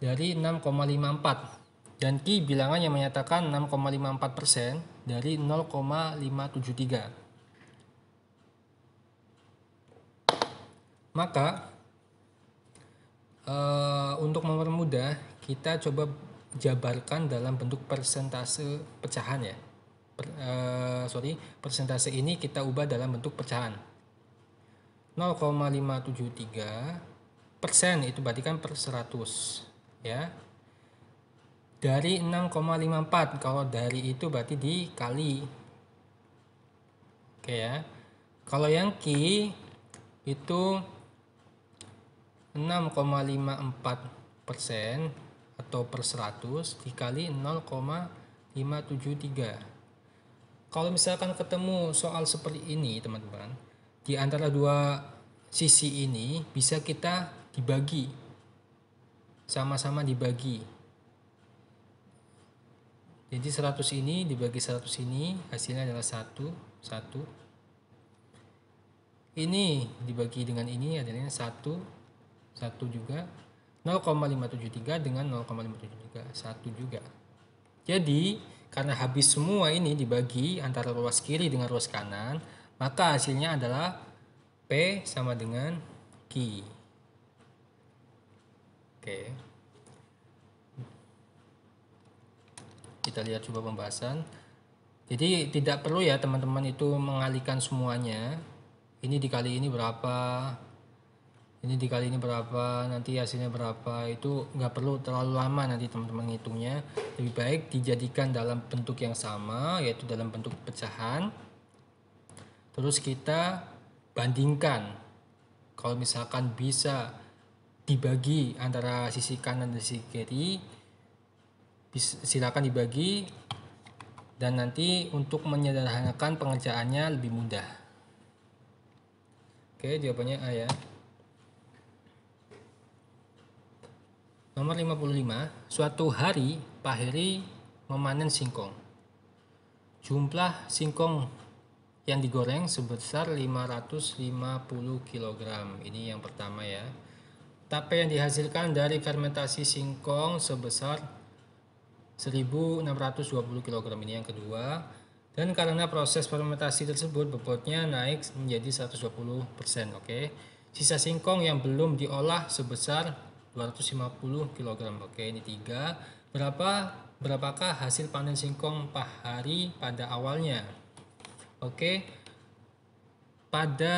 dari 6,54 dan Q bilangan yang menyatakan 6,54% dari 0,573. Maka untuk mempermudah kita coba jabarkan dalam bentuk persentase pecahan ya. Persentase ini kita ubah dalam bentuk pecahan. 0,573% itu berarti kan per 100 ya. Dari 6,54, kalau dari itu berarti dikali. Oke ya. Kalau yang Q itu 6,54% atau per 100 dikali 0,573. Kalau misalkan ketemu soal seperti ini teman-teman, di antara dua sisi ini bisa kita dibagi, sama-sama dibagi. Jadi 100 ini dibagi 100 ini hasilnya adalah 1. 1. Ini dibagi dengan ini adalah 1 juga. 0,573 dengan 0,573 1 juga. Jadi karena habis semua ini dibagi antara ruas kiri dengan ruas kanan, maka hasilnya adalah P sama dengan Q. Oke. Kita lihat coba pembahasan. Jadi tidak perlu ya teman-teman itu mengalihkan semuanya. Ini dikali ini berapa, ini dikali ini berapa, nanti hasilnya berapa, itu nggak perlu terlalu lama nanti teman-teman ngitungnya. Lebih baik dijadikan dalam bentuk yang sama, yaitu dalam bentuk pecahan. Terus kita bandingkan. Kalau misalkan bisa dibagi antara sisi kanan dan sisi kiri, silakan dibagi, dan nanti untuk menyederhanakan pengerjaannya lebih mudah. Oke, jawabannya A ya. Nomor 55, suatu hari Pak Heri memanen singkong. Jumlah singkong yang digoreng sebesar 550 kg. Ini yang pertama ya. Tape yang dihasilkan dari fermentasi singkong sebesar 1620 kg. Ini yang kedua. Dan karena proses fermentasi tersebut bobotnya naik menjadi 120%. Oke. Sisa singkong yang belum diolah sebesar 250 kg. Oke, ini 3. Berapakah hasil panen singkong Pak Hari pada awalnya? Oke. Pada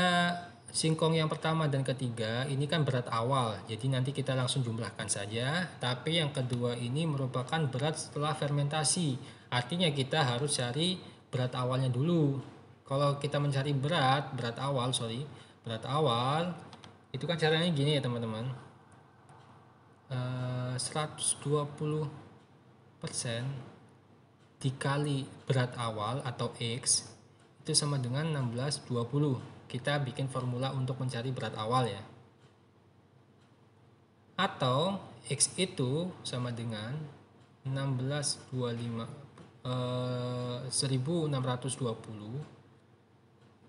singkong yang pertama dan ketiga ini kan berat awal, jadi nanti kita langsung jumlahkan saja. Tapi yang kedua ini merupakan berat setelah fermentasi, artinya kita harus cari berat awalnya dulu. Kalau kita mencari berat awal itu kan caranya gini ya teman-teman. 120% dikali berat awal atau X itu sama dengan 1620. Kita bikin formula untuk mencari berat awal ya. Atau X itu sama dengan 1620,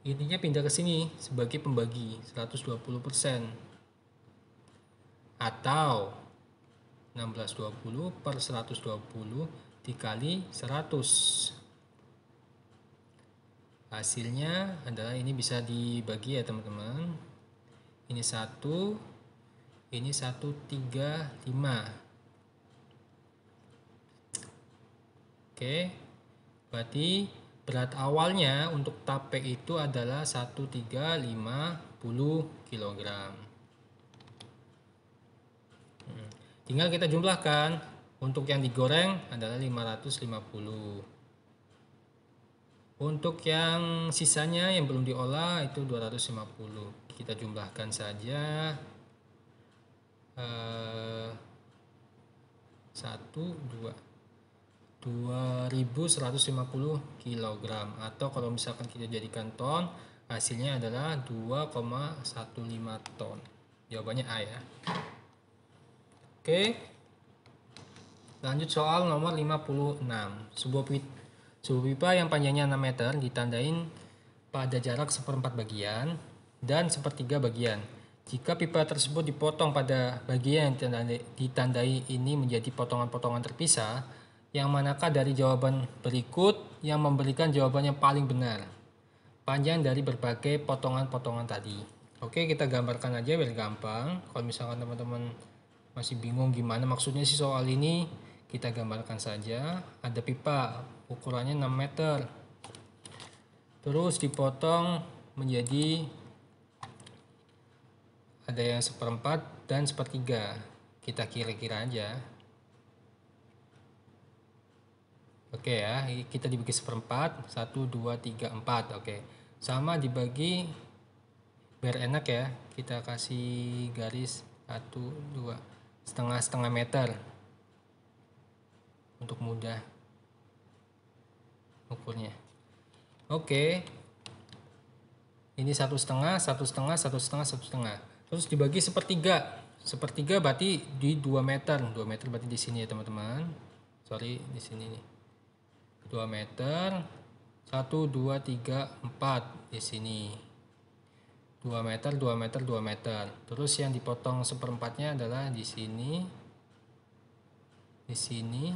ininya pindah ke sini sebagai pembagi 120%, atau 1620 per 120 dikali 100. Hasilnya adalah ini bisa dibagi ya teman-teman. Ini 1, ini 135. Oke, berarti berat awalnya untuk tape itu adalah 1350 kg. Tinggal kita jumlahkan. Untuk yang digoreng adalah 550. Untuk yang sisanya yang belum diolah itu 250. Kita jumlahkan saja. 2150 kg, atau kalau misalkan kita jadikan ton, hasilnya adalah 2,15 ton. Jawabannya A ya. Oke. Lanjut soal nomor 56. Sebuah pipa yang panjangnya 6 meter ditandain pada jarak 1/4 bagian dan 1/3 bagian. Jika pipa tersebut dipotong pada bagian yang ditandai ini menjadi potongan-potongan terpisah, yang manakah dari jawaban berikut yang memberikan jawaban yang paling benar? Panjang dari berbagai potongan-potongan tadi. Oke, kita gambarkan aja biar gampang. Kalau misalkan teman-teman masih bingung gimana maksudnya sih soal ini, kita gambarkan saja. Ada pipa ukurannya 6 meter. Terus dipotong menjadi ada yang 1/4 dan 1/3. Kita kira-kira aja. Oke ya, kita dibagi 1/4, 1, 2, 3, 4. Oke, sama dibagi biar enak ya. Kita kasih garis 1, 2, setengah meter untuk mudah ukurnya. Oke, ini 1/2, 1/2, 1/2, 1/2. Terus dibagi 1/3. 1/3 berarti di 2 meter. 2 meter berarti di sini ya teman-teman. Sorry, di sini nih. 2 meter 1, 2, 3, 4 di sini. 2 meter, 2 meter, 2 meter. Terus yang dipotong seperempatnya adalah di sini. Di sini.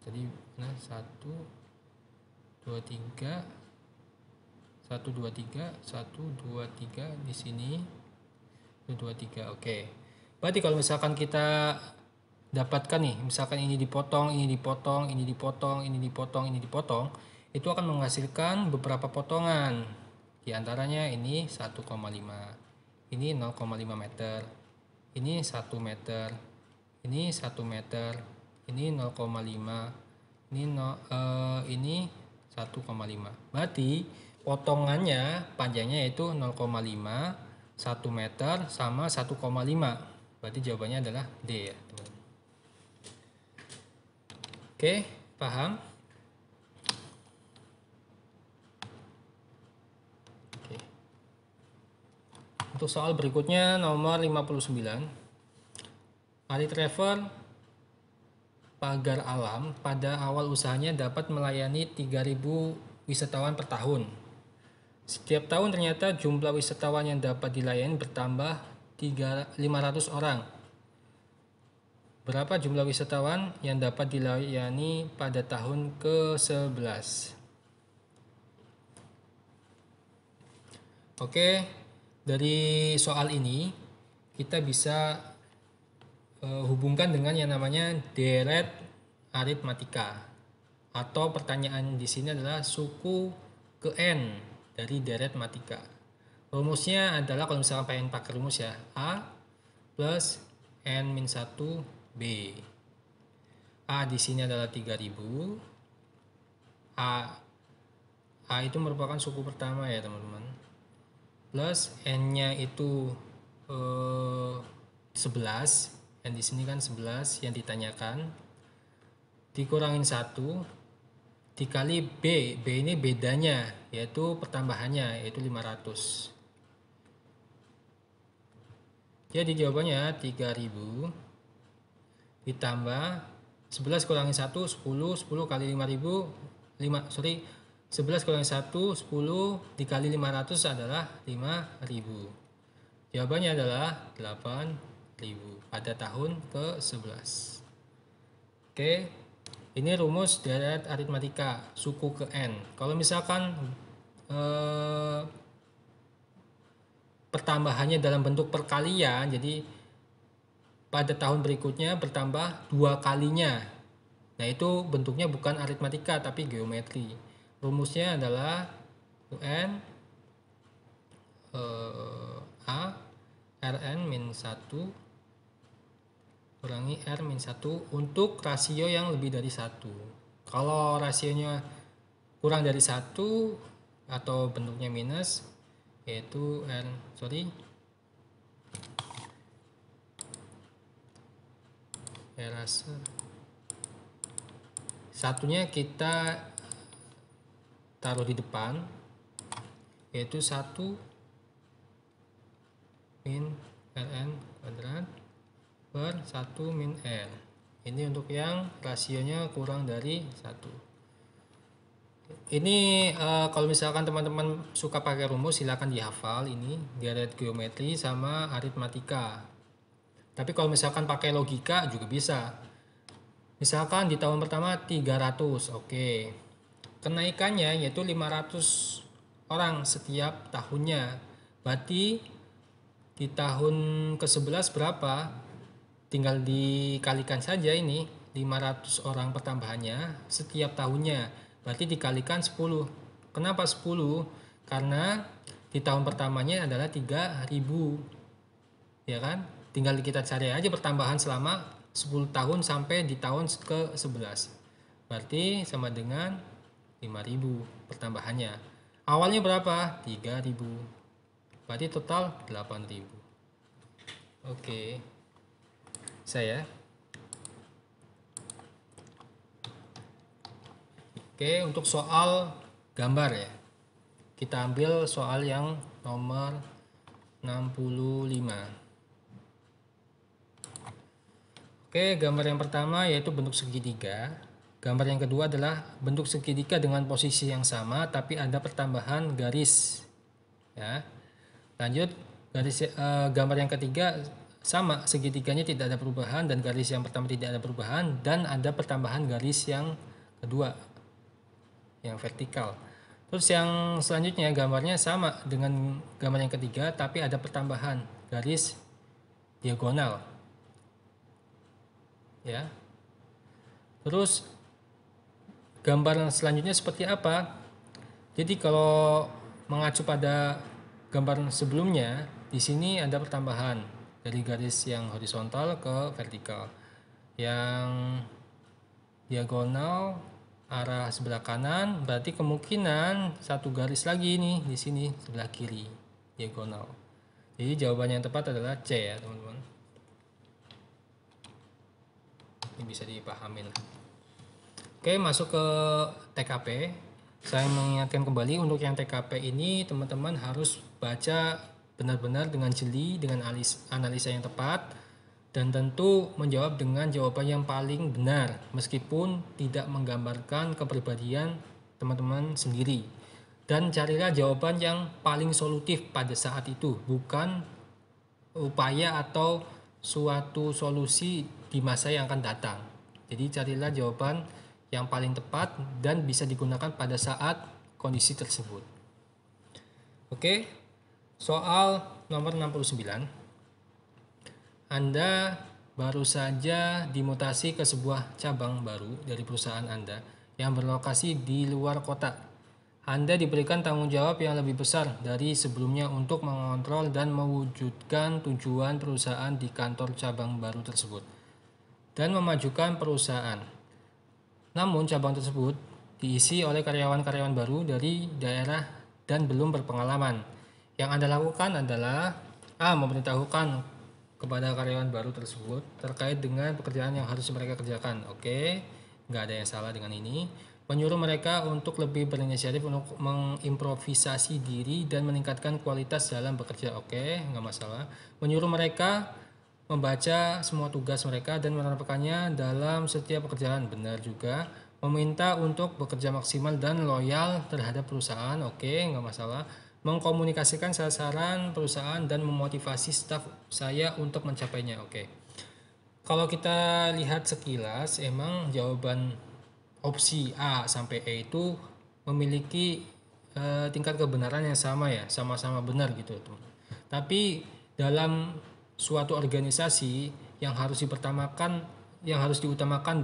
Jadi nah 1, 2, 3. 1, 2, 3, 1, 2, 3 di sini. 1, 2, 3. Oke. Berarti kalau misalkan kita dapatkan nih, misalkan ini dipotong, ini dipotong, ini dipotong, ini dipotong, ini dipotong, itu akan menghasilkan beberapa potongan. Di antaranya ini 1,5, ini 0,5 meter, ini 1 meter, ini 1 meter, ini 0,5, ini 1,5. Berarti potongannya panjangnya yaitu 0,5, 1 meter sama 1,5. Berarti jawabannya adalah D ya, teman. Oke, paham? Oke. Untuk soal berikutnya nomor 59. Ari Travel Pagar Alam pada awal usahanya dapat melayani 3.000 wisatawan per tahun. Setiap tahun ternyata jumlah wisatawan yang dapat dilayani bertambah 500 orang. Berapa jumlah wisatawan yang dapat dilayani pada tahun ke-11? Oke, dari soal ini kita bisa hubungkan dengan yang namanya deret aritmatika, atau pertanyaan di sini adalah suku ke n dari deret matika. Rumusnya adalah kalau misalkan pengen pakai rumus ya, A plus n-1 B. A di sini adalah 3.000. A itu merupakan suku pertama ya teman-teman. Plus n-nya itu 11. Yang di sini kan 11 yang ditanyakan. Dikurangin 1 dikali B. B ini bedanya, yaitu pertambahannya, yaitu 500. Jadi jawabannya 3.000 ditambah 11 kurangi 1, 10, 10 kali 5.000, 11 kurangi 1, 10 dikali 500 adalah 5.000. Jawabannya adalah 8.000 pada tahun ke-11. Oke, ini rumus deret aritmatika suku ke n. Kalau misalkan pertambahannya dalam bentuk perkalian, jadi pada tahun berikutnya bertambah 2 kalinya. Nah, itu bentuknya bukan aritmatika tapi geometri. Rumusnya adalah UN A Rn-1 kurangi R-1 untuk rasio yang lebih dari 1. Kalau rasionya kurang dari 1 atau bentuknya minus, yaitu satunya kita taruh di depan, yaitu 1 min Rn kuadrat per 1 min R. Ini untuk yang rasionya kurang dari 1. Ini kalau misalkan teman-teman suka pakai rumus, silakan dihafal ini deret geometri sama aritmatika. Tapi kalau misalkan pakai logika juga bisa. Misalkan di tahun pertama 300, oke. Kenaikannya yaitu 500 orang setiap tahunnya. Berarti di tahun ke-11 berapa? Tinggal dikalikan saja ini 500 orang pertambahannya setiap tahunnya. Berarti dikalikan 10. Kenapa 10? Karena di tahun pertamanya adalah 3.000. Ya kan? Tinggal kita cari aja pertambahan selama 10 tahun sampai di tahun ke-11. Berarti sama dengan 5.000 pertambahannya. Awalnya berapa? 3.000. Berarti total 8.000. Oke. Saya. Oke, untuk soal gambar ya. Kita ambil soal yang nomor 65. Oke, gambar yang pertama yaitu bentuk segitiga. Gambar yang kedua adalah bentuk segitiga dengan posisi yang sama tapi ada pertambahan garis. Ya. Lanjut, gambar yang ketiga sama, segitiganya tidak ada perubahan dan garis yang pertama tidak ada perubahan dan ada pertambahan garis yang kedua yang vertikal. Terus yang selanjutnya gambarnya sama dengan gambar yang ketiga tapi ada pertambahan garis diagonal. Ya. Terus gambar selanjutnya seperti apa? Jadi kalau mengacu pada gambar sebelumnya, di sini ada pertambahan dari garis yang horizontal ke vertikal. Yang diagonal arah sebelah kanan berarti kemungkinan satu garis lagi nih di sini sebelah kiri diagonal. Jadi jawabannya yang tepat adalah C ya teman-teman. Ini bisa dipahamin. Oke, masuk ke TKP. Saya mengingatkan kembali untuk yang TKP ini teman-teman harus baca benar-benar dengan jeli, dengan analisa yang tepat, dan tentu menjawab dengan jawaban yang paling benar meskipun tidak menggambarkan kepribadian teman-teman sendiri. Dan carilah jawaban yang paling solutif pada saat itu, bukan upaya atau suatu solusi di masa yang akan datang. Jadi carilah jawaban yang paling tepat dan bisa digunakan pada saat kondisi tersebut. Oke, soal nomor 69. Anda baru saja dimutasi ke sebuah cabang baru dari perusahaan Anda yang berlokasi di luar kota. Anda diberikan tanggung jawab yang lebih besar dari sebelumnya untuk mengontrol dan mewujudkan tujuan perusahaan di kantor cabang baru tersebut dan memajukan perusahaan. Namun cabang tersebut diisi oleh karyawan-karyawan baru dari daerah dan belum berpengalaman. Yang Anda lakukan adalah A. Memberitahukan kepada karyawan baru tersebut terkait dengan pekerjaan yang harus mereka kerjakan. Oke, nggak ada yang salah dengan ini. Menyuruh mereka untuk lebih berinisiatif untuk mengimprovisasi diri dan meningkatkan kualitas dalam bekerja. Oke, nggak masalah. Menyuruh mereka membaca semua tugas mereka dan menerapkannya dalam setiap pekerjaan. Benar juga. Meminta untuk bekerja maksimal dan loyal terhadap perusahaan. Oke, nggak masalah. Mengkomunikasikan sasaran perusahaan dan memotivasi staf saya untuk mencapainya. Oke. Kalau kita lihat sekilas, emang jawaban opsi A sampai E itu memiliki tingkat kebenaran yang sama ya, sama-sama benar gitu teman. Tapi dalam suatu organisasi yang harus diutamakan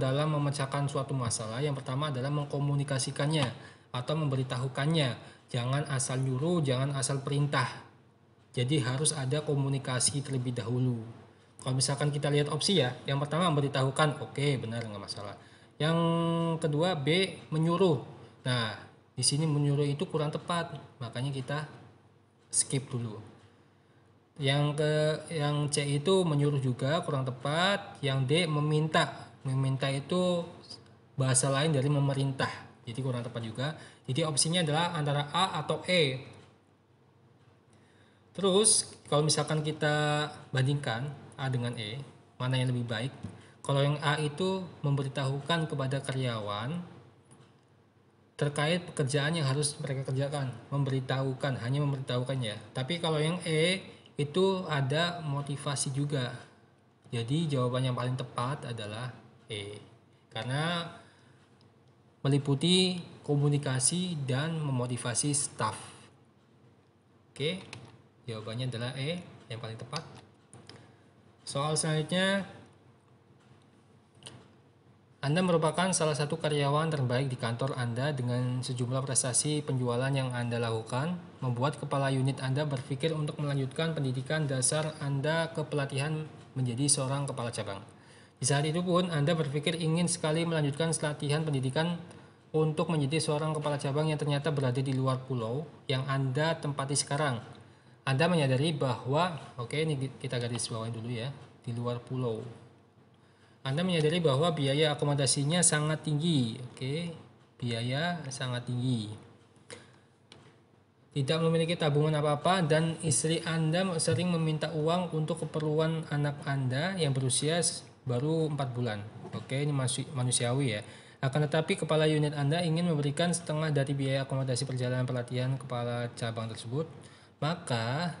dalam memecahkan suatu masalah, yang pertama adalah mengkomunikasikannya atau memberitahukannya. Jangan asal nyuruh, jangan asal perintah. Jadi harus ada komunikasi terlebih dahulu. Kalau misalkan kita lihat opsi ya, yang pertama memberitahukan, oke, benar, nggak masalah. Yang kedua B, menyuruh. Nah, di sini menyuruh itu kurang tepat, makanya kita skip dulu. Yang C itu menyuruh juga kurang tepat. Yang D, meminta. Meminta itu bahasa lain dari memerintah, jadi kurang tepat juga. Jadi opsinya adalah antara A atau E. Terus kalau misalkan kita bandingkan A dengan E, mana yang lebih baik? Kalau yang A itu memberitahukan kepada karyawan terkait pekerjaan yang harus mereka kerjakan, hanya memberitahukan ya. Tapi kalau yang E itu ada motivasi juga. Jadi jawaban yang paling tepat adalah E. Karena meliputi komunikasi dan memotivasi staf. Oke, jawabannya adalah E yang paling tepat. Soal selanjutnya, Anda merupakan salah satu karyawan terbaik di kantor Anda dengan sejumlah prestasi penjualan yang Anda lakukan, membuat kepala unit Anda berpikir untuk melanjutkan pendidikan dasar Anda ke pelatihan menjadi seorang kepala cabang. Di saat itu pun Anda berpikir ingin sekali melanjutkan pelatihan pendidikan untuk menjadi seorang kepala cabang yang ternyata berada di luar pulau yang Anda tempati sekarang. Anda menyadari bahwa, oke, ini kita garis bawahi dulu ya, di luar pulau. Anda menyadari bahwa biaya akomodasinya sangat tinggi, oke, biaya sangat tinggi. Tidak memiliki tabungan apa-apa dan istri Anda sering meminta uang untuk keperluan anak Anda yang berusia baru 4 bulan. Oke, ini manusiawi ya. Akan tetapi kepala unit Anda ingin memberikan setengah dari biaya akomodasi perjalanan pelatihan kepala cabang tersebut, maka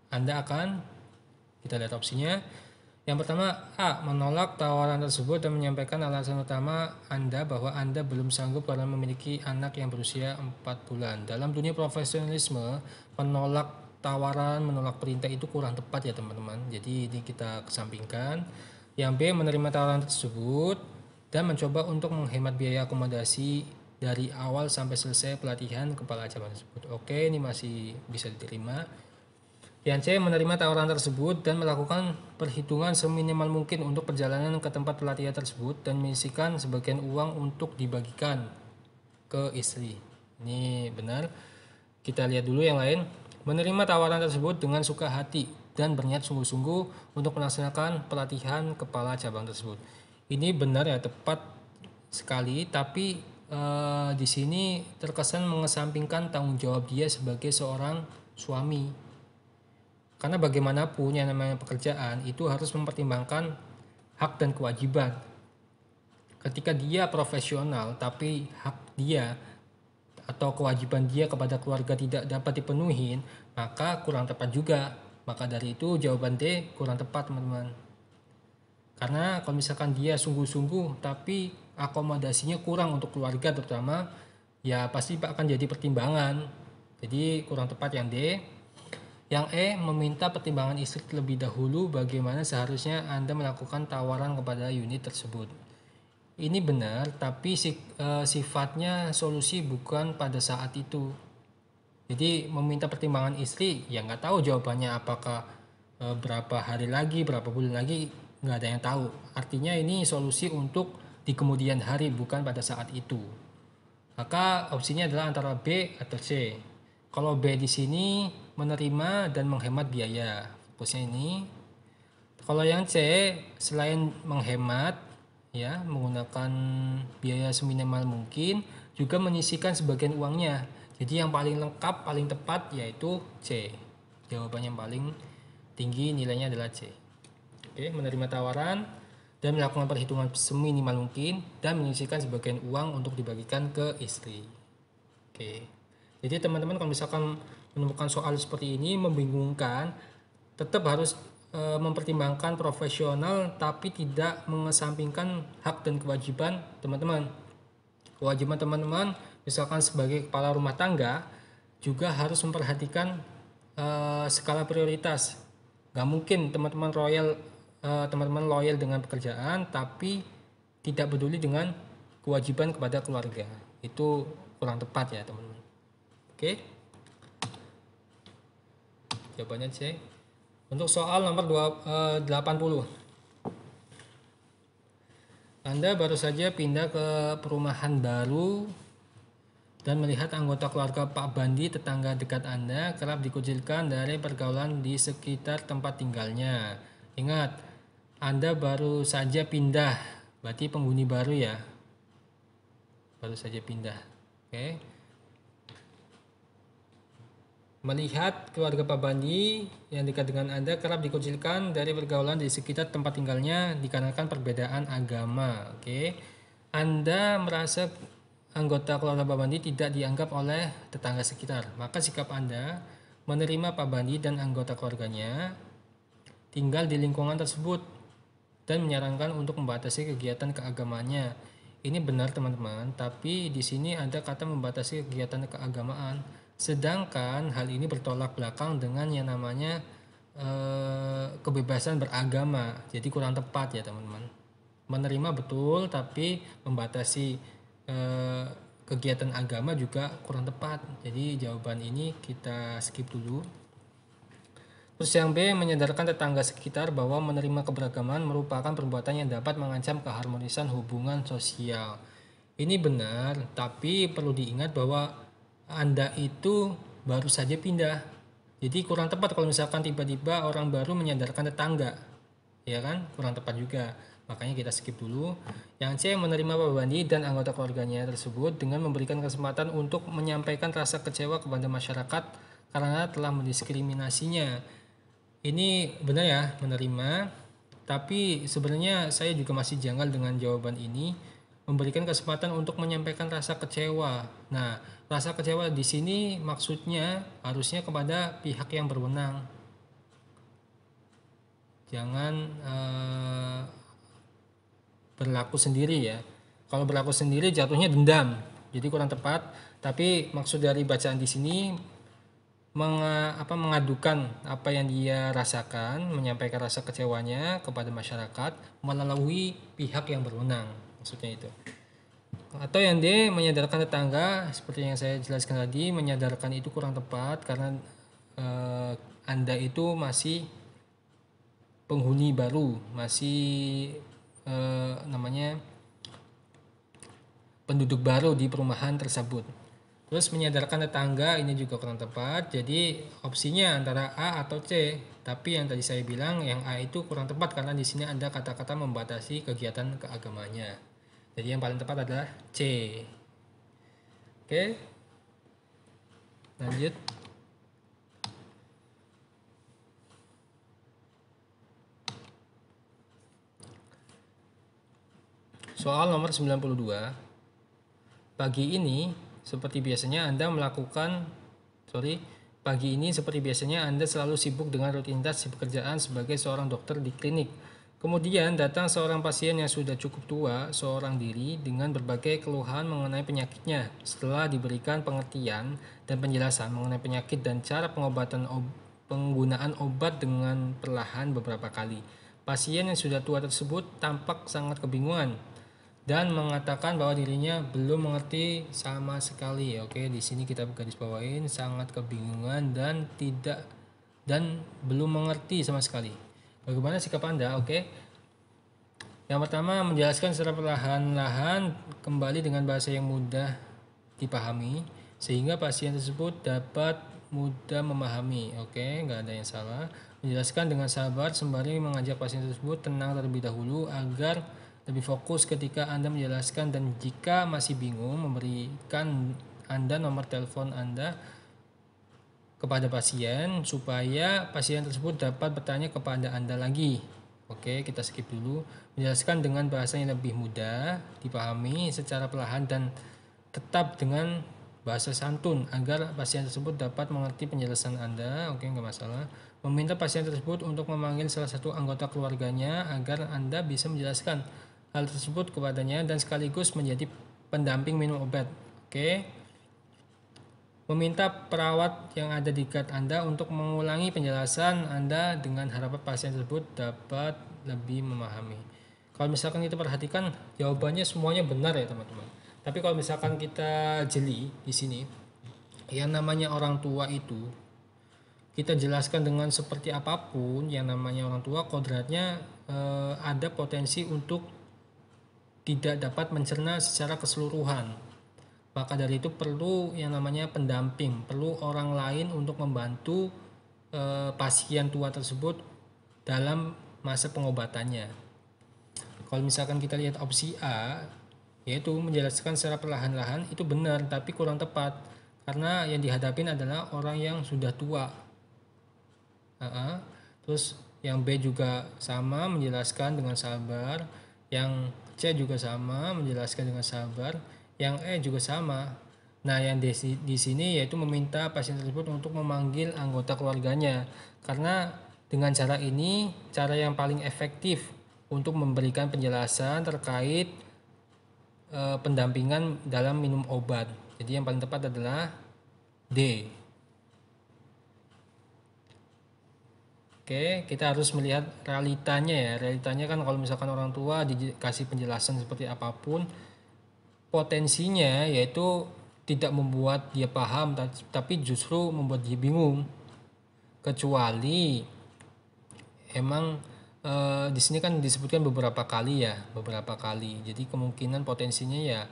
Anda akan, kita lihat opsinya. Yang pertama, A. Menolak tawaran tersebut dan menyampaikan alasan utama Anda bahwa Anda belum sanggup karena memiliki anak yang berusia 4 bulan. Dalam dunia profesionalisme, menolak tawaran, menolak perintah itu kurang tepat ya teman-teman. Jadi ini kita kesampingkan. Yang B. Menerima tawaran tersebut dan mencoba untuk menghemat biaya akomodasi dari awal sampai selesai pelatihan kepala cabang tersebut. Oke, ini masih bisa diterima. Yang C. Menerima tawaran tersebut dan melakukan perhitungan seminimal mungkin untuk perjalanan ke tempat pelatihan tersebut dan menyisihkan sebagian uang untuk dibagikan ke istri. Ini benar. Kita lihat dulu yang lain. Menerima tawaran tersebut dengan suka hati dan berniat sungguh-sungguh untuk melaksanakan pelatihan kepala cabang tersebut. Ini benar ya, tepat sekali, tapi di sini terkesan mengesampingkan tanggung jawab dia sebagai seorang suami. Karena bagaimanapun yang namanya pekerjaan itu harus mempertimbangkan hak dan kewajiban. Ketika dia profesional tapi hak dia atau kewajiban dia kepada keluarga tidak dapat dipenuhi, maka kurang tepat juga. Maka dari itu jawaban D kurang tepat teman-teman. Karena kalau misalkan dia sungguh-sungguh tapi akomodasinya kurang untuk keluarga terutama, ya pasti akan jadi pertimbangan. Jadi kurang tepat yang D. Yang E, meminta pertimbangan istri terlebih dahulu bagaimana seharusnya Anda melakukan tawaran kepada unit tersebut. Ini benar, tapi sifatnya solusi bukan pada saat itu. Jadi meminta pertimbangan istri, ya nggak tahu jawabannya apakah berapa hari lagi, berapa bulan lagi, nggak ada yang tahu. Artinya ini solusi untuk di kemudian hari, bukan pada saat itu. Maka opsinya adalah antara B atau C. Kalau B di sini menerima dan menghemat biaya, fokusnya ini. Kalau yang C, selain menghemat, ya menggunakan biaya seminimal mungkin, juga menyisihkan sebagian uangnya. Jadi yang paling lengkap, paling tepat yaitu C. Jawaban yang paling tinggi nilainya adalah C. Oke, menerima tawaran dan melakukan perhitungan seminimal mungkin dan menyisihkan sebagian uang untuk dibagikan ke istri. Oke. Jadi teman-teman kalau misalkan menemukan soal seperti ini membingungkan, tetap harus mempertimbangkan profesional tapi tidak mengesampingkan hak dan kewajiban teman-teman. Kewajiban teman-teman misalkan sebagai kepala rumah tangga juga harus memperhatikan skala prioritas. Gak mungkin teman-teman loyal dengan pekerjaan tapi tidak peduli dengan kewajiban kepada keluarga. Itu kurang tepat ya teman-teman. Oke. Jawabannya C. Untuk soal nomor 80. Anda baru saja pindah ke perumahan baru dan melihat anggota keluarga Pak Bandi, tetangga dekat Anda, kerap dikucilkan dari pergaulan di sekitar tempat tinggalnya. Ingat, Anda baru saja pindah, berarti penghuni baru ya. Baru saja pindah. Oke. Melihat keluarga Pak Bandi yang dekat dengan Anda kerap dikucilkan dari pergaulan di sekitar tempat tinggalnya dikarenakan perbedaan agama. Oke. Anda merasa anggota keluarga Pak Bandi tidak dianggap oleh tetangga sekitar. Maka sikap Anda menerima Pak Bandi dan anggota keluarganya tinggal di lingkungan tersebut dan menyarankan untuk membatasi kegiatan keagamaannya. Ini benar teman-teman, tapi di sini ada kata membatasi kegiatan keagamaan. Sedangkan hal ini bertolak belakang dengan yang namanya kebebasan beragama. Jadi kurang tepat ya teman-teman. Menerima betul, tapi membatasi kegiatan agama juga kurang tepat. Jadi jawaban ini kita skip dulu. Terus yang B, menyadarkan tetangga sekitar bahwa menerima keberagaman merupakan perbuatan yang dapat mengancam keharmonisan hubungan sosial. Ini benar, tapi perlu diingat bahwa Anda itu baru saja pindah. Jadi kurang tepat kalau misalkan tiba-tiba orang baru menyadarkan tetangga. Ya kan? Kurang tepat juga. Makanya kita skip dulu. Yang C, menerima Pak Bandi dan anggota keluarganya tersebut dengan memberikan kesempatan untuk menyampaikan rasa kecewa kepada masyarakat karena telah mendiskriminasinya. Ini benar ya, menerima. Tapi sebenarnya saya juga masih janggal dengan jawaban ini. memberikan kesempatan untuk menyampaikan rasa kecewa. Nah, rasa kecewa di sini maksudnya harusnya kepada pihak yang berwenang. Jangan berlaku sendiri ya. Kalau berlaku sendiri jatuhnya dendam, jadi kurang tepat. Tapi maksud dari bacaan di sini mengadukan apa yang dia rasakan, menyampaikan rasa kecewanya kepada masyarakat melalui pihak yang berwenang, maksudnya itu. Atau yang D, menyadarkan tetangga, seperti yang saya jelaskan tadi, menyadarkan itu kurang tepat karena Anda itu masih penghuni baru, masih namanya penduduk baru di perumahan tersebut. Terus menyadarkan tetangga ini juga kurang tepat. Jadi opsinya antara A atau C. Tapi yang tadi saya bilang yang A itu kurang tepat karena di sini ada kata-kata membatasi kegiatan keagamanya. Jadi yang paling tepat adalah C. Oke. Lanjut. Soal nomor 92. Pagi ini seperti biasanya Anda selalu sibuk dengan rutinitas pekerjaan sebagai seorang dokter di klinik. Kemudian datang seorang pasien yang sudah cukup tua, seorang diri, dengan berbagai keluhan mengenai penyakitnya. Setelah diberikan pengertian dan penjelasan mengenai penyakit dan cara penggunaan obat dengan perlahan beberapa kali, pasien yang sudah tua tersebut tampak sangat kebingungan dan mengatakan bahwa dirinya belum mengerti sama sekali. Oke, di sini kita garis bawain sangat kebingungan dan belum mengerti sama sekali. Bagaimana sikap Anda? Oke. Yang pertama, menjelaskan secara perlahan-lahan kembali dengan bahasa yang mudah dipahami sehingga pasien tersebut dapat mudah memahami. Oke, nggak ada yang salah. Menjelaskan dengan sabar sembari mengajak pasien tersebut tenang terlebih dahulu agar lebih fokus ketika Anda menjelaskan, dan jika masih bingung memberikan Anda nomor telepon Anda kepada pasien supaya pasien tersebut dapat bertanya kepada Anda lagi. Oke, kita skip dulu. Menjelaskan dengan bahasa yang lebih mudah dipahami secara perlahan dan tetap dengan bahasa santun agar pasien tersebut dapat mengerti penjelasan Anda. Oke, nggak masalah. Meminta pasien tersebut untuk memanggil salah satu anggota keluarganya agar Anda bisa menjelaskan hal tersebut kepadanya dan sekaligus menjadi pendamping minum obat. Oke. Meminta perawat yang ada di dekat Anda untuk mengulangi penjelasan Anda dengan harapan pasien tersebut dapat lebih memahami. Kalau misalkan kita perhatikan jawabannya semuanya benar ya teman-teman. Tapi kalau misalkan kita jeli di sini, yang namanya orang tua itu kita jelaskan dengan seperti apapun, yang namanya orang tua kodratnya ada potensi untuk tidak dapat mencerna secara keseluruhan. Maka dari itu perlu yang namanya pendamping, perlu orang lain untuk membantu pasien tua tersebut dalam masa pengobatannya. Kalau misalkan kita lihat opsi A, yaitu menjelaskan secara perlahan-lahan, itu benar tapi kurang tepat karena yang dihadapin adalah orang yang sudah tua. Terus yang B juga sama, menjelaskan dengan sabar. Yang C juga sama, menjelaskan dengan sabar. Yang E juga sama. Nah, yang di sini yaitu meminta pasien tersebut untuk memanggil anggota keluarganya. Karena dengan cara ini, cara yang paling efektif untuk memberikan penjelasan terkait pendampingan dalam minum obat. Jadi yang paling tepat adalah D. Oke, kita harus melihat realitanya ya. Realitanya kan kalau misalkan orang tua dikasih penjelasan seperti apapun, potensinya yaitu tidak membuat dia paham, tapi justru membuat dia bingung. Kecuali emang di sini kan disebutkan beberapa kali ya, beberapa kali. Jadi kemungkinan potensinya ya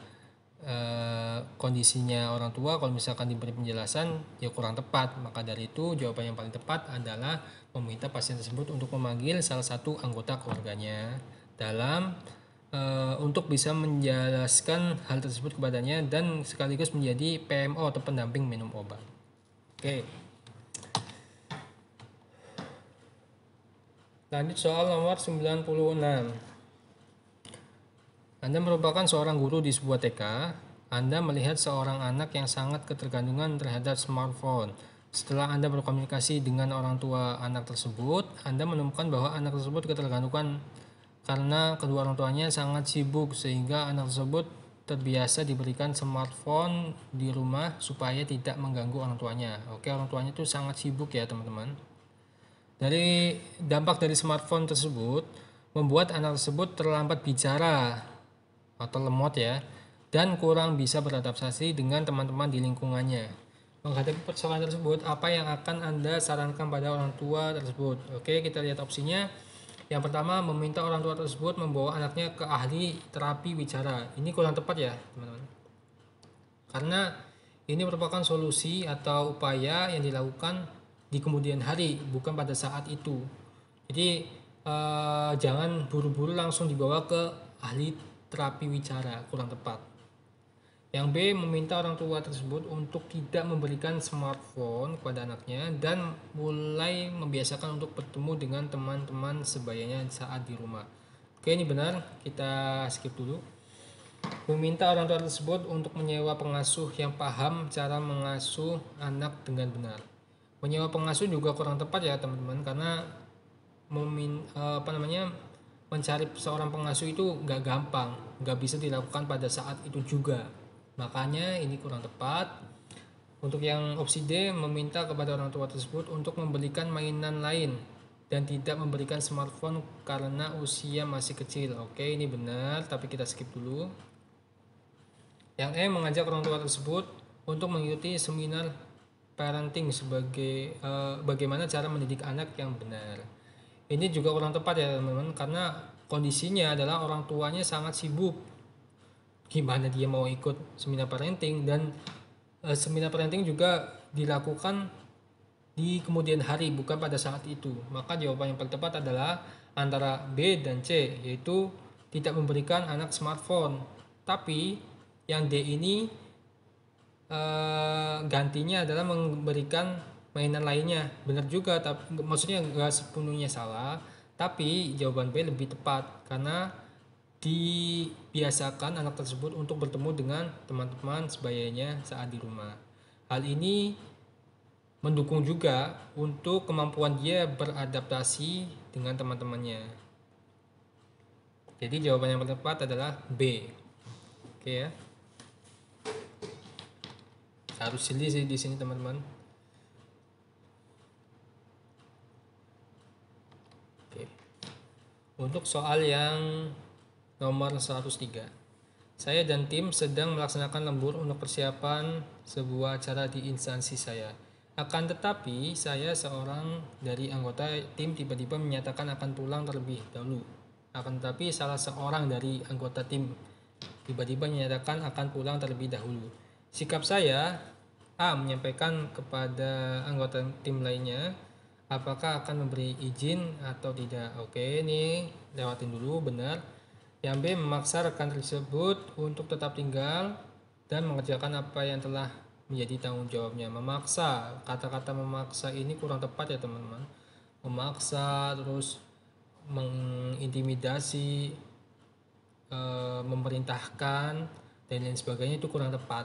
kondisinya orang tua kalau misalkan diberi penjelasan ya kurang tepat. Maka dari itu jawaban yang paling tepat adalah meminta pasien tersebut untuk memanggil salah satu anggota keluarganya dalam untuk bisa menjelaskan hal tersebut kepadanya dan sekaligus menjadi PMO atau pendamping minum obat. Oke. Lanjut soal nomor 96. Anda merupakan seorang guru di sebuah TK. Anda melihat seorang anak yang sangat ketergantungan terhadap smartphone. Setelah Anda berkomunikasi dengan orang tua anak tersebut, Anda menemukan bahwa anak tersebut ketergantungan karena kedua orang tuanya sangat sibuk sehingga anak tersebut terbiasa diberikan smartphone di rumah supaya tidak mengganggu orang tuanya. Oke, orang tuanya itu sangat sibuk ya teman-teman. Dari dampak dari smartphone tersebut membuat anak tersebut terlambat bicara atau lemot ya, dan kurang bisa beradaptasi dengan teman-teman di lingkungannya. Menghadapi persoalan tersebut, apa yang akan Anda sarankan pada orang tua tersebut? Oke, kita lihat opsinya. Yang pertama, meminta orang tua tersebut membawa anaknya ke ahli terapi bicara. Ini kurang tepat ya, teman-teman. Karena ini merupakan solusi atau upaya yang dilakukan di kemudian hari, bukan pada saat itu. Jadi jangan buru-buru langsung dibawa ke ahli terapi bicara, kurang tepat. Yang B, meminta orang tua tersebut untuk tidak memberikan smartphone kepada anaknya dan mulai membiasakan untuk bertemu dengan teman-teman sebayanya saat di rumah. Oke, ini benar, kita skip dulu. Meminta orang tua tersebut untuk menyewa pengasuh yang paham cara mengasuh anak dengan benar. Menyewa pengasuh juga kurang tepat ya teman-teman, karena mencari seorang pengasuh itu nggak gampang, nggak bisa dilakukan pada saat itu juga. Makanya ini kurang tepat. Untuk yang opsi D, meminta kepada orang tua tersebut untuk membelikan mainan lain dan tidak memberikan smartphone karena usia masih kecil. Oke, ini benar, tapi kita skip dulu. Yang E, mengajak orang tua tersebut untuk mengikuti seminar parenting sebagai bagaimana cara mendidik anak yang benar. Ini juga kurang tepat ya teman-teman, karena kondisinya adalah orang tuanya sangat sibuk. Gimana dia mau ikut seminar parenting, dan seminar parenting juga dilakukan di kemudian hari, bukan pada saat itu. Maka jawaban yang paling tepat adalah antara B dan C, yaitu tidak memberikan anak smartphone. Tapi yang D ini gantinya adalah memberikan mainan lainnya. Benar juga, tapi maksudnya nggak sepenuhnya salah, tapi jawaban B lebih tepat karena dibiasakan anak tersebut untuk bertemu dengan teman-teman sebayanya saat di rumah. Hal ini mendukung juga untuk kemampuan dia beradaptasi dengan teman-temannya. Jadi jawaban yang tepat adalah B. Oke ya. Harus jeli sih di sini teman-teman. Oke. Untuk soal yang nomor 103. Saya dan tim sedang melaksanakan lembur untuk persiapan sebuah acara di instansi saya. Akan tetapi, saya seorang dari anggota tim tiba-tiba menyatakan akan pulang terlebih dahulu. Akan tetapi, salah seorang dari anggota tim tiba-tiba menyatakan akan pulang terlebih dahulu. Sikap saya, A, menyampaikan kepada anggota tim lainnya apakah akan memberi izin atau tidak. Oke, ini lewatin dulu, benar. Yang B, memaksa rekan tersebut untuk tetap tinggal dan mengerjakan apa yang telah menjadi tanggung jawabnya. Memaksa, kata-kata memaksa ini kurang tepat ya teman-teman. Memaksa, terus mengintimidasi, memerintahkan dan lain sebagainya itu kurang tepat.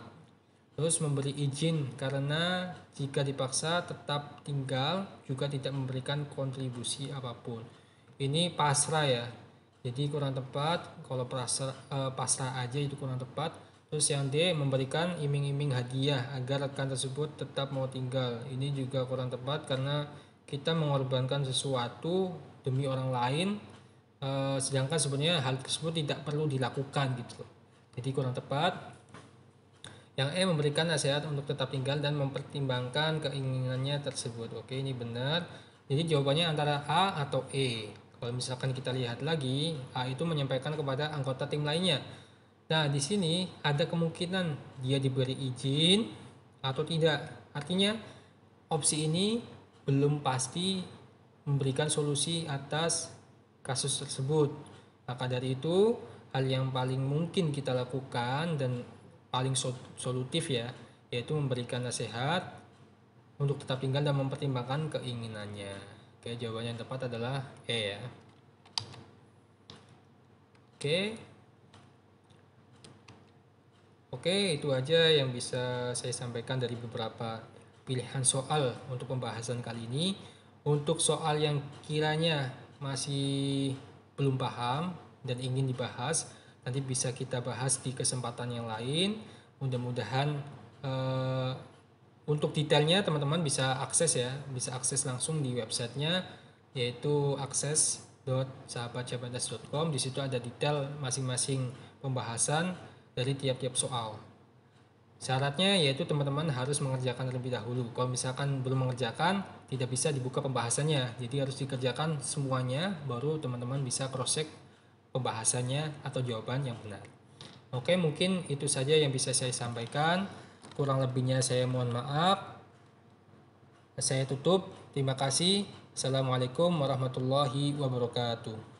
Terus memberi izin karena jika dipaksa tetap tinggal juga tidak memberikan kontribusi apapun. Ini pasrah ya. Jadi kurang tepat. Kalau pasrah aja itu kurang tepat. Terus yang D, memberikan iming-iming hadiah agar rekan tersebut tetap mau tinggal. Ini juga kurang tepat karena kita mengorbankan sesuatu demi orang lain, sedangkan sebenarnya hal tersebut tidak perlu dilakukan gitu. Jadi kurang tepat. Yang E, memberikan nasihat untuk tetap tinggal dan mempertimbangkan keinginannya tersebut. Oke, ini benar. Jadi jawabannya antara A atau E. Kalau misalkan kita lihat lagi, A itu menyampaikan kepada anggota tim lainnya. Nah, di sini ada kemungkinan dia diberi izin atau tidak. Artinya opsi ini belum pasti memberikan solusi atas kasus tersebut. Maka dari itu, hal yang paling mungkin kita lakukan dan paling solutif ya, yaitu memberikan nasihat untuk tetap tinggal dan mempertimbangkan keinginannya. Oke, jawabannya yang tepat adalah E ya. Oke. Oke, itu aja yang bisa saya sampaikan dari beberapa pilihan soal untuk pembahasan kali ini. Untuk soal yang kiranya masih belum paham dan ingin dibahas, nanti bisa kita bahas di kesempatan yang lain. Mudah-mudahan eh, untuk detailnya teman-teman bisa akses ya, bisa akses langsung di websitenya, yaitu akses.sahabatcapadas.com. Di situ ada detail masing-masing pembahasan dari tiap-tiap soal. Syaratnya yaitu teman-teman harus mengerjakan terlebih dahulu. Kalau misalkan belum mengerjakan, tidak bisa dibuka pembahasannya. Jadi harus dikerjakan semuanya, baru teman-teman bisa cross-check pembahasannya atau jawaban yang benar. Oke, mungkin itu saja yang bisa saya sampaikan. Kurang lebihnya saya mohon maaf. Saya tutup. Terima kasih. Assalamualaikum warahmatullahi wabarakatuh.